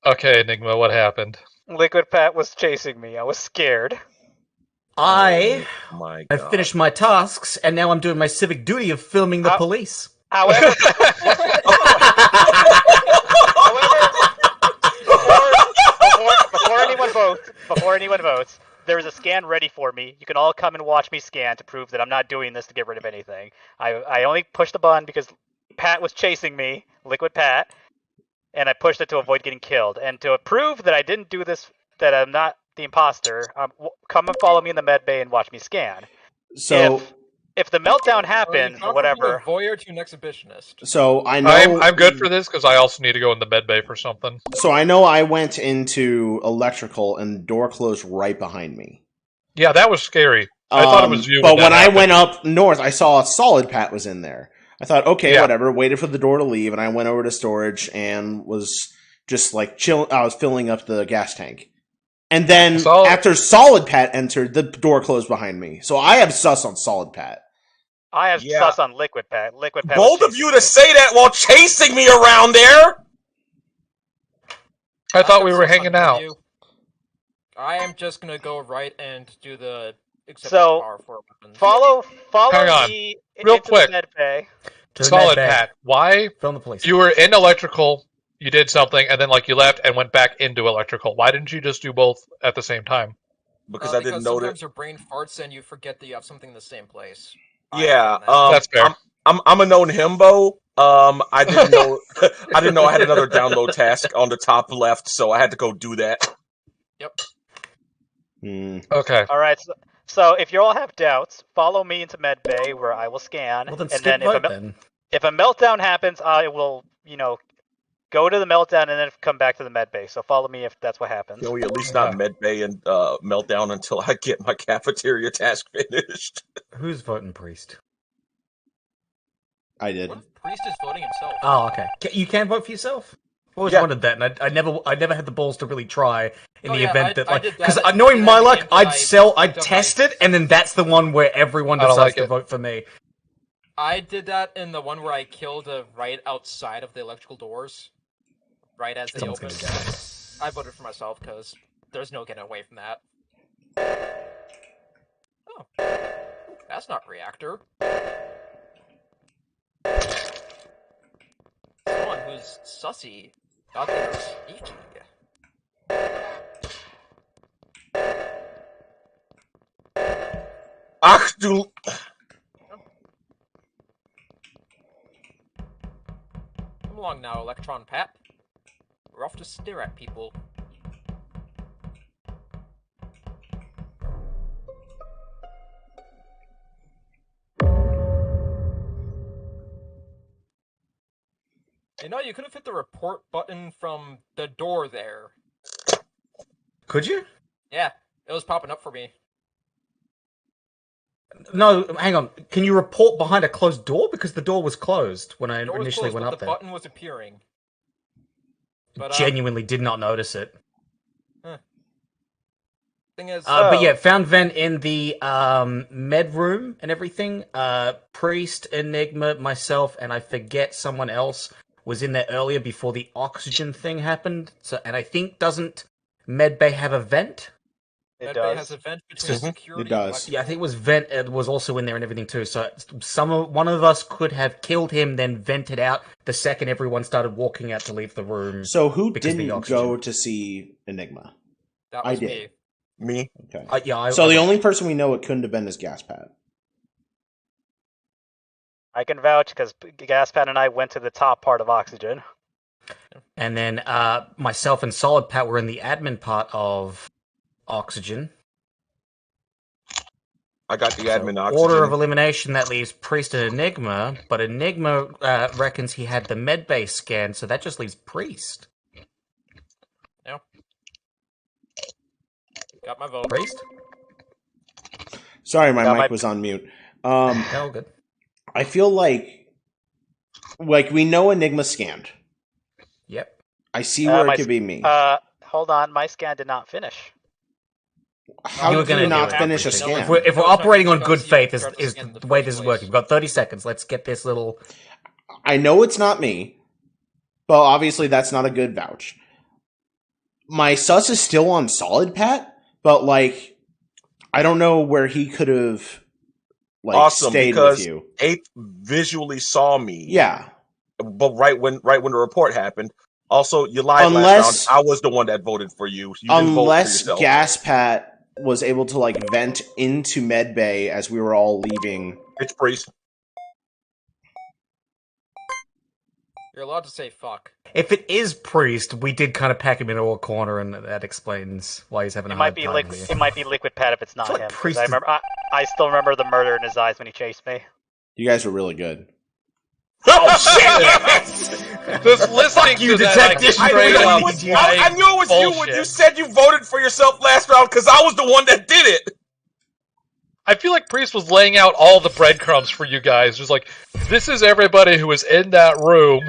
Okay, Enigma, what happened? Liquid Pat was chasing me. I was scared. I My god. have finished my tasks, and now I'm doing my civic duty of filming the police. However, before anyone votes, there is a scan ready for me. You can all come and watch me scan to prove that I'm not doing this to get rid of anything. I only pushed the button because Pat was chasing me, Liquid Pat, and I pushed it to avoid getting killed. And to prove that I didn't do this, that I'm not the imposter, come and follow me in the med bay and watch me scan. So, If the meltdown happened or whatever, From a voyeur to an exhibitionist. so I know I'm good for this because I also need to go in the med bay for something. So I know I went into electrical and the door closed right behind me. Yeah, that was scary. I thought it was you. But that when I happened. went up north, I saw a solid Pat was in there. I thought, okay, Yeah. whatever. Waited for the door to leave, and I went over to storage and was just like chill. I was filling up the gas tank, and then Solid. after Solid Pat entered, the door closed behind me. So I have sus on Solid Pat. I have Yeah. sus on Liquid Pat. Liquid Pat. Bold was of you chasing to say that while chasing me around there. I thought we got were sus on hanging out. you. I am just gonna go right and do the acceptance So, power for weapons. Follow Hang on. me Real into quick. the med bay. To the Solid, med bay. Pat. Why Film the police. you were in electrical, you did something, and then like you left and went back into electrical. Why didn't you just do both at the same time? Because I didn't know sometimes that. your brain farts and you forget that you have something in the same place. Yeah, That's fair. I'm a known himbo. I didn't know I didn't know I had another download task on the top left, so I had to go do that. Yep. Okay. All right. So if you all have doubts, follow me into med bay where I will scan, Well, then and skip then vote then. if a meltdown happens, I will go to the meltdown and then come back to the med bay. So follow me if that's what happens. Can we at least not medbay and meltdown until I get my cafeteria task finished? Who's voting priest? I did. What if Priest is voting himself? Oh, okay. You can vote for yourself? I always Yeah. wondered that, and I never had the balls to really try in Oh, the yeah, event I that, did like, that because at- knowing in my that luck, game I'd that I I'd done test my- it, and then that's the one where everyone I don't decides like to it. vote for me. I did that in the one where I killed right outside of the electrical doors, right as they Someone's opened. gonna die. I voted for myself because there's no getting away from that. Oh, that's not reactor. Someone who's sussy thought they were sneaky. Ach du. Come along now, Electron Pat. We're off to stare at people. You know, you could have hit the report button from the door there. Could you? Yeah, it was popping up for me. No, hang on. Can you report behind a closed door? Because the door was closed when I The door was initially closed, went but up the there. button was appearing. But Genuinely did not notice it. thing is, But yeah, found vent in the med room and everything. Priest, Enigma, myself, and I forget someone else was in there earlier before the oxygen thing happened. So, and I think doesn't Medbay have a vent? It Medbay does. has a vent between Mhm. security. It does. and Yeah, I think it was vent. It was also in there and everything too. So one of us could have killed him, then vented out the second everyone started walking out to leave the room. So who Because of the didn't oxygen. go to see Enigma? That I was did. me. Me? Okay. Yeah. So the only person we know it couldn't have been is Gaspat. I can vouch because Gaspat and I went to the top part of oxygen. And then myself and Solid Pat were in the admin part of oxygen. I got the So, admin oxygen. order of elimination that leaves Priest and Enigma, but Enigma reckons he had the medbay scan, so that just leaves Priest. Got my vote. Priest? Sorry, my That mic might- was on mute. Oh, good. I feel like we know Enigma scanned. Yep. I see where my it could be me. Hold on, my scan did not finish. How You were do you gonna not do it. finish a No, scan? If we're That was operating on not good because faith, you is tried to scan in the the way first this is place. working. We've got 30 seconds. Let's get this little... I know it's not me, but obviously that's not a good vouch. My sus is still on Solid Pat, but I don't know where he could have Awesome, stayed because with you. Eighth visually saw me. Yeah, But right when the report happened. Also, you lied Unless- last round. I was the one that voted for you. You didn't vote for unless yourself. Gaspat was able to vent into Medbay as we were all leaving. It's Priest. You're allowed to say fuck. If it is Priest, we did kind of pack him into a corner, and that explains why he's having It a might hard be time liquid. here. It might be Liquid Pat if it's not feel like him. 'Cause Priest I is- remember. I still remember the murder in his eyes when he chased me. You guys were really good. Oh shit! Yes! Just listening you, to that, detective. like, I straight knew, up, it was, like, I knew it was you when bullshit. you said you voted for yourself last round because I was the one that did it. I feel like Priest was laying out all the breadcrumbs for you guys. Just like, this is everybody who was in that room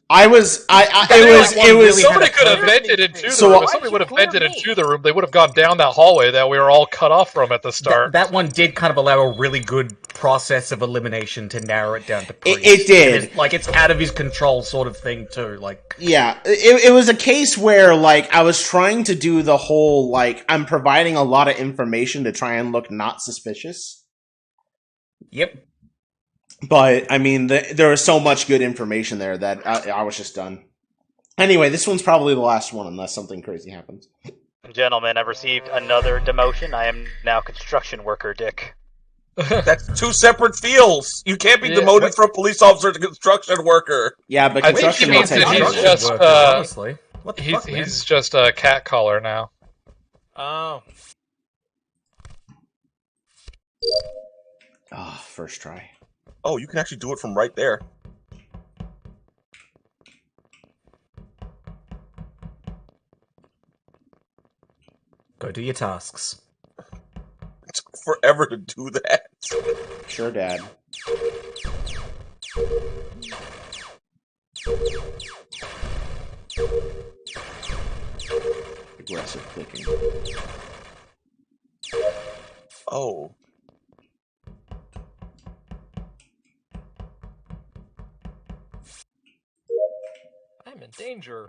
I was. It was. Somebody could have vented into So, the room. If why'd somebody you would have clear vented me? into the room, they would have gone down that hallway that we were all cut off from at the start. That one did kind of allow a really good process of elimination to narrow it down to Priest. It did. And it's out of his control sort of thing too. Yeah, it was a case where I was trying to do the whole I'm providing a lot of information to try and look not suspicious. Yep. But I mean, there was so much good information there that I was just done. Anyway, this one's probably the last one unless something crazy happens. Gentlemen, I've received another demotion. I am now construction worker, Dick. That's two separate fields. You can't be Yeah, demoted from police officer to construction worker. Yeah, but I think construction he means will take that he's care of it. just, honestly. What the He's fuck, man? he's just a cat caller now. Oh. First try. Oh, you can actually do it from right there. Go do your tasks. It took forever to do that. Sure, Dad. Aggressive clicking. Oh. I'm in danger.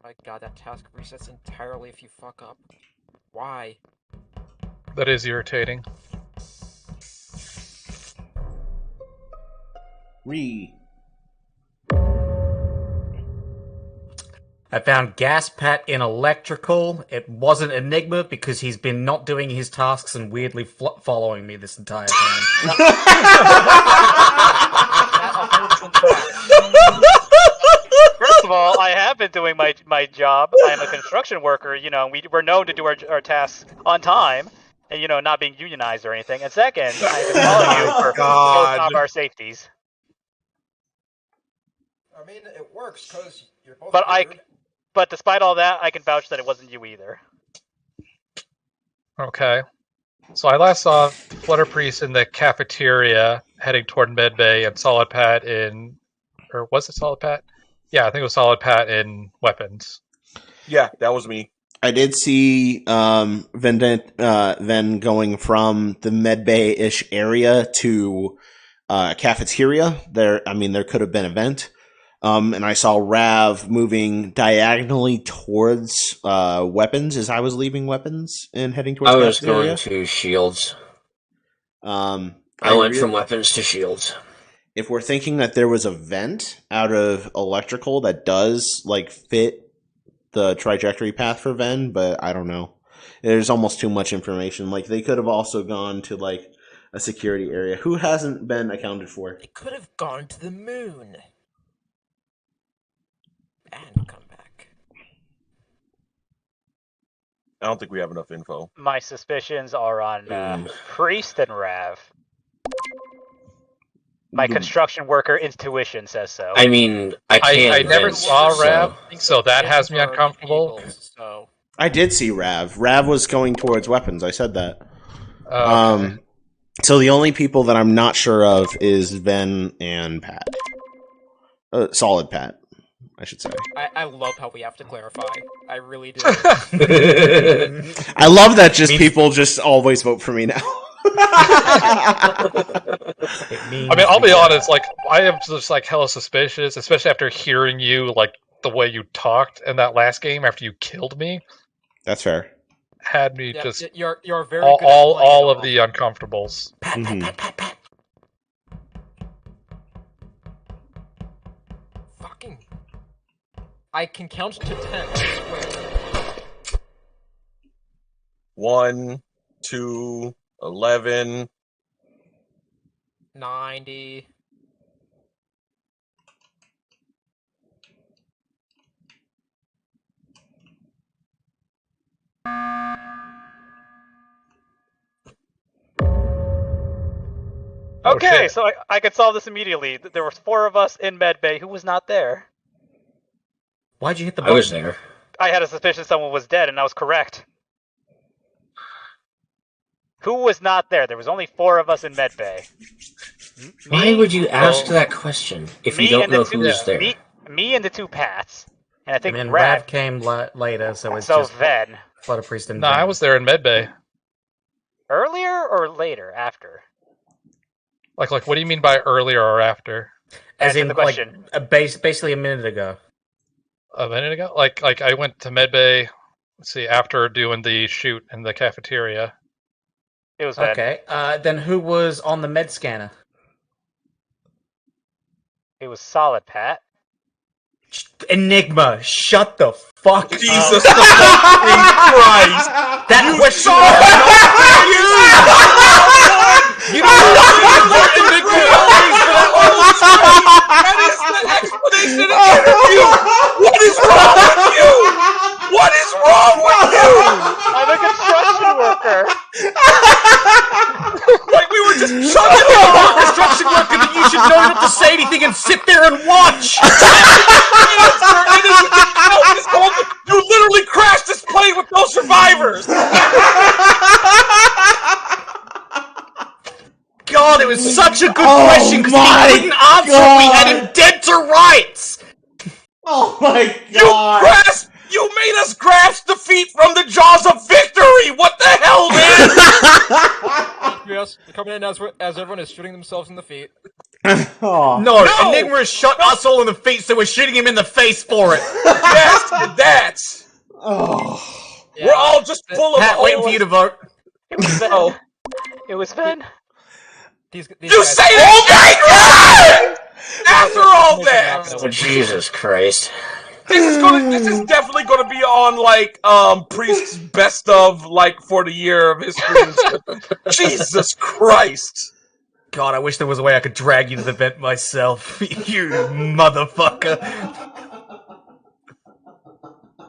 My god, that task resets entirely if you fuck up. Why? That is irritating. I found Gas Pat in electrical. It wasn't Enigma because he's been not doing his tasks and weirdly following me this entire time. First of all, I have been doing my job. I am a construction worker. We're known to do our tasks on time, and not being unionized or anything. And second, I can follow you for God. both of our safeties. I mean, it works because you're both But despite all that, I can vouch that it wasn't you either. Okay. So I last saw Flutter Priest in the cafeteria heading toward Medbay and Solid Pat or was it Solid Pat? Yeah, I think it was Solid Pat in weapons. Yeah, that was me. I did see Ven going from the Medbay-ish area to cafeteria. There could have been a vent. And I saw Rav moving diagonally towards weapons as I was leaving weapons and heading towards I was cafeteria. going to shields. I went from weapons to shields. If we're thinking that there was a vent out of electrical that does fit the trajectory path for Ven, but I don't know. There's almost too much information. They could have also gone to a security area. Who hasn't been accounted for? It could have gone to the moon. And come back. I don't think we have enough info. My suspicions are on Priest and Rav. My construction worker intuition says so. I mean, I can't. I never vent, saw Rav, so- so that has me uncomfortable. So I did see Rav. Rav was going towards weapons. I said that. Okay. So the only people that I'm not sure of is Ven and Pat. Solid Pat, I should say. I love how we have to clarify. I really do. I love that people just always vote for me now. I mean, I'll be honest. I am just hella suspicious, especially after hearing you the way you talked in that last game after you killed me. That's fair. Had me Yeah, just you're very all good at playing all it of the uncomfortables. Pat. Fucking. I can count to 10. I swear. 1, 2, 11. 90. Okay, shit. so I could solve this immediately. There were 4 of us in Medbay. Who was not there? Why'd you hit the I button? was there. I had a suspicion someone was dead, and I was correct. Who was not there? There was only 4 of us in medbay. Why would you ask that question if you don't know who's there? Me and the 2 Pats. And I think And then Rav Rav came later, so it's so just Ven. Flutter Priest and No, I Ven. was there in medbay. Earlier or later? After? Like, what do you mean by earlier or after? As Answer in, the question. basically a minute ago. A minute ago? Like I went to medbay. Let's see, after doing the shoot in the cafeteria. It was Ven. Okay, then who was on the med scanner? It was solid, Pat. Enigma, shut the fuck up. Jesus fucking Christ! That question You don't know Enigma for that whole story. That is the explanation in the interview. What is wrong with you? What is wrong with you? I'm a construction worker. Like we were just chugging You're a along. construction worker, then you should know not to say anything and sit there and watch. You literally crashed this plane with no survivors. God, it was such a good question because he wouldn't answer. We had him dead to rights. Oh my You made us grasp defeat from the jaws of victory. What the hell, man? Yes, coming in as everyone is shooting themselves in the feet. Oh. No, Enigma shot us all in the feet, so we're shooting him in the face for it. Yes, that's. Oh. Yeah. We're all just full of. Pat, waiting for you to vote. It was Ven. Oh. It was Ven. These You guys- say that after all that. Oh, Jesus Christ. This is definitely gonna be on like Priest's best of like for the year of history. And stuff. Jesus Christ. God, I wish there was a way I could drag you to the vent myself. You motherfucker.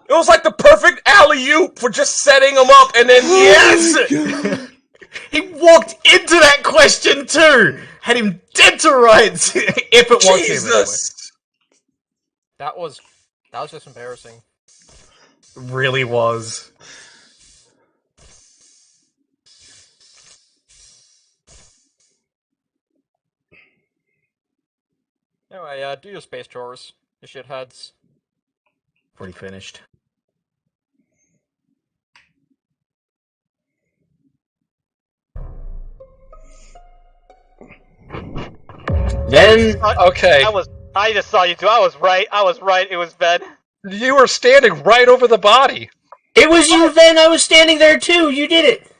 It was like the perfect alley-oop for just setting him up, and then yes, He walked into that question too. Had him dead to rights. If it was him. Anyway. Jesus. That was just embarrassing. Really was. Anyway, do your space chores, you shitheads. Pretty finished. Then Okay, I just saw you two. I was right. It was Ven. you were standing right over the body. it was you, Ven. I was standing there too. You did it.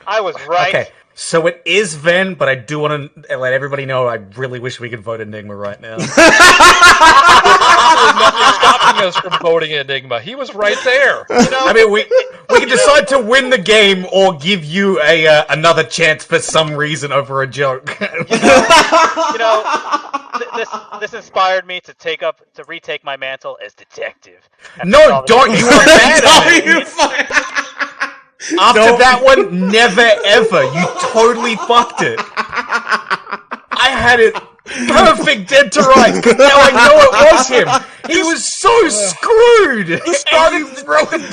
I was right. Okay, so it is Ven, but I do want to let everybody know I really wish we could vote Enigma right now. There's nothing stopping us from voting Enigma. He was right there. I mean, we can decide to win the game or give you another chance for some reason over a joke. This inspired me to retake my mantle as detective. No, don't! You are bad at it. After that one, never ever. You totally fucked it. I had it perfect dead to rights, because now I know it was him. He was so screwed. You started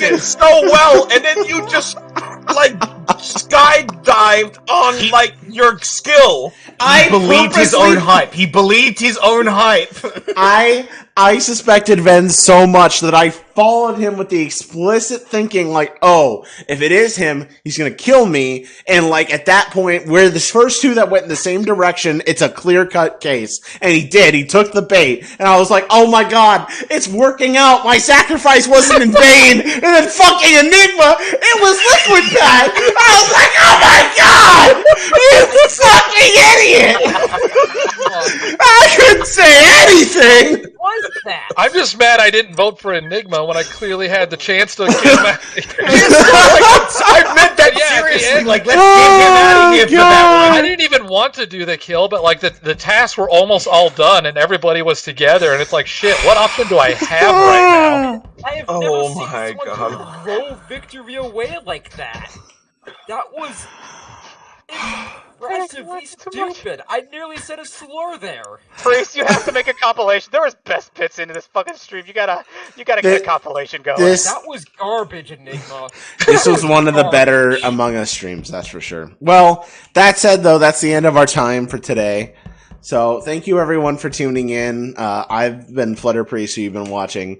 it so well, and then you just like skydived on like your skill. He believed his own hype. He believed his own hype. I suspected Ven so much that I followed him with the explicit thinking, like, oh, if it is him, he's gonna kill me. And like at that point, where the first two that went in the same direction, it's a clear-cut case. And he did. He took the bait. And I was like, oh my god, it's working out. My sacrifice wasn't in vain. And then fucking Enigma, it was Liquid Pat. I was like, oh my god, you fucking idiot. I couldn't say anything. What was that? I'm just mad I didn't vote for Enigma when I clearly had the chance to get him out of here. I meant that Yeah, at the seriously. end. Like, let's get him out of here for that I one. didn't even want to do the kill, but like the tasks were almost all done and everybody was together, and it's like, shit, what option do I have right now? I have Oh never seen my someone God. throw victory away like that. That was Aggressively Too much. stupid. I nearly said a slur there. Priest, you have to make a compilation. There was best bits into this fucking stream. You gotta get a compilation going. That was garbage, Enigma. This was one of the better Among Us streams, that's for sure. Well, that said, though, that's the end of our time for today. So thank you, everyone, for tuning in. I've been Flutter Priest, who you've been watching.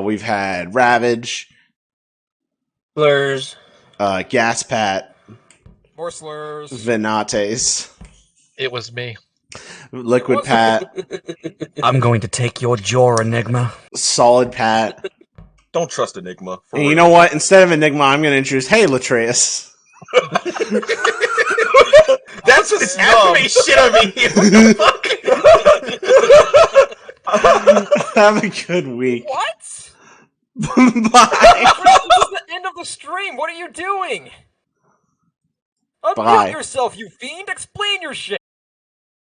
We've had Ravage, Blurs. Gaspat, More slurs. Venates, It was me. Liquid Pat, I'm going to take your jaw, Enigma. Solid Pat. Don't trust Enigma. For And you real. know what? Instead of Enigma, I'm going to introduce, hey, Latreus. That's a snub. shit on me. What the fuck? Have a good week. What? Bye. This is the end of the stream. What are you doing? Unmute Bye. yourself, you fiend. Explain your shit.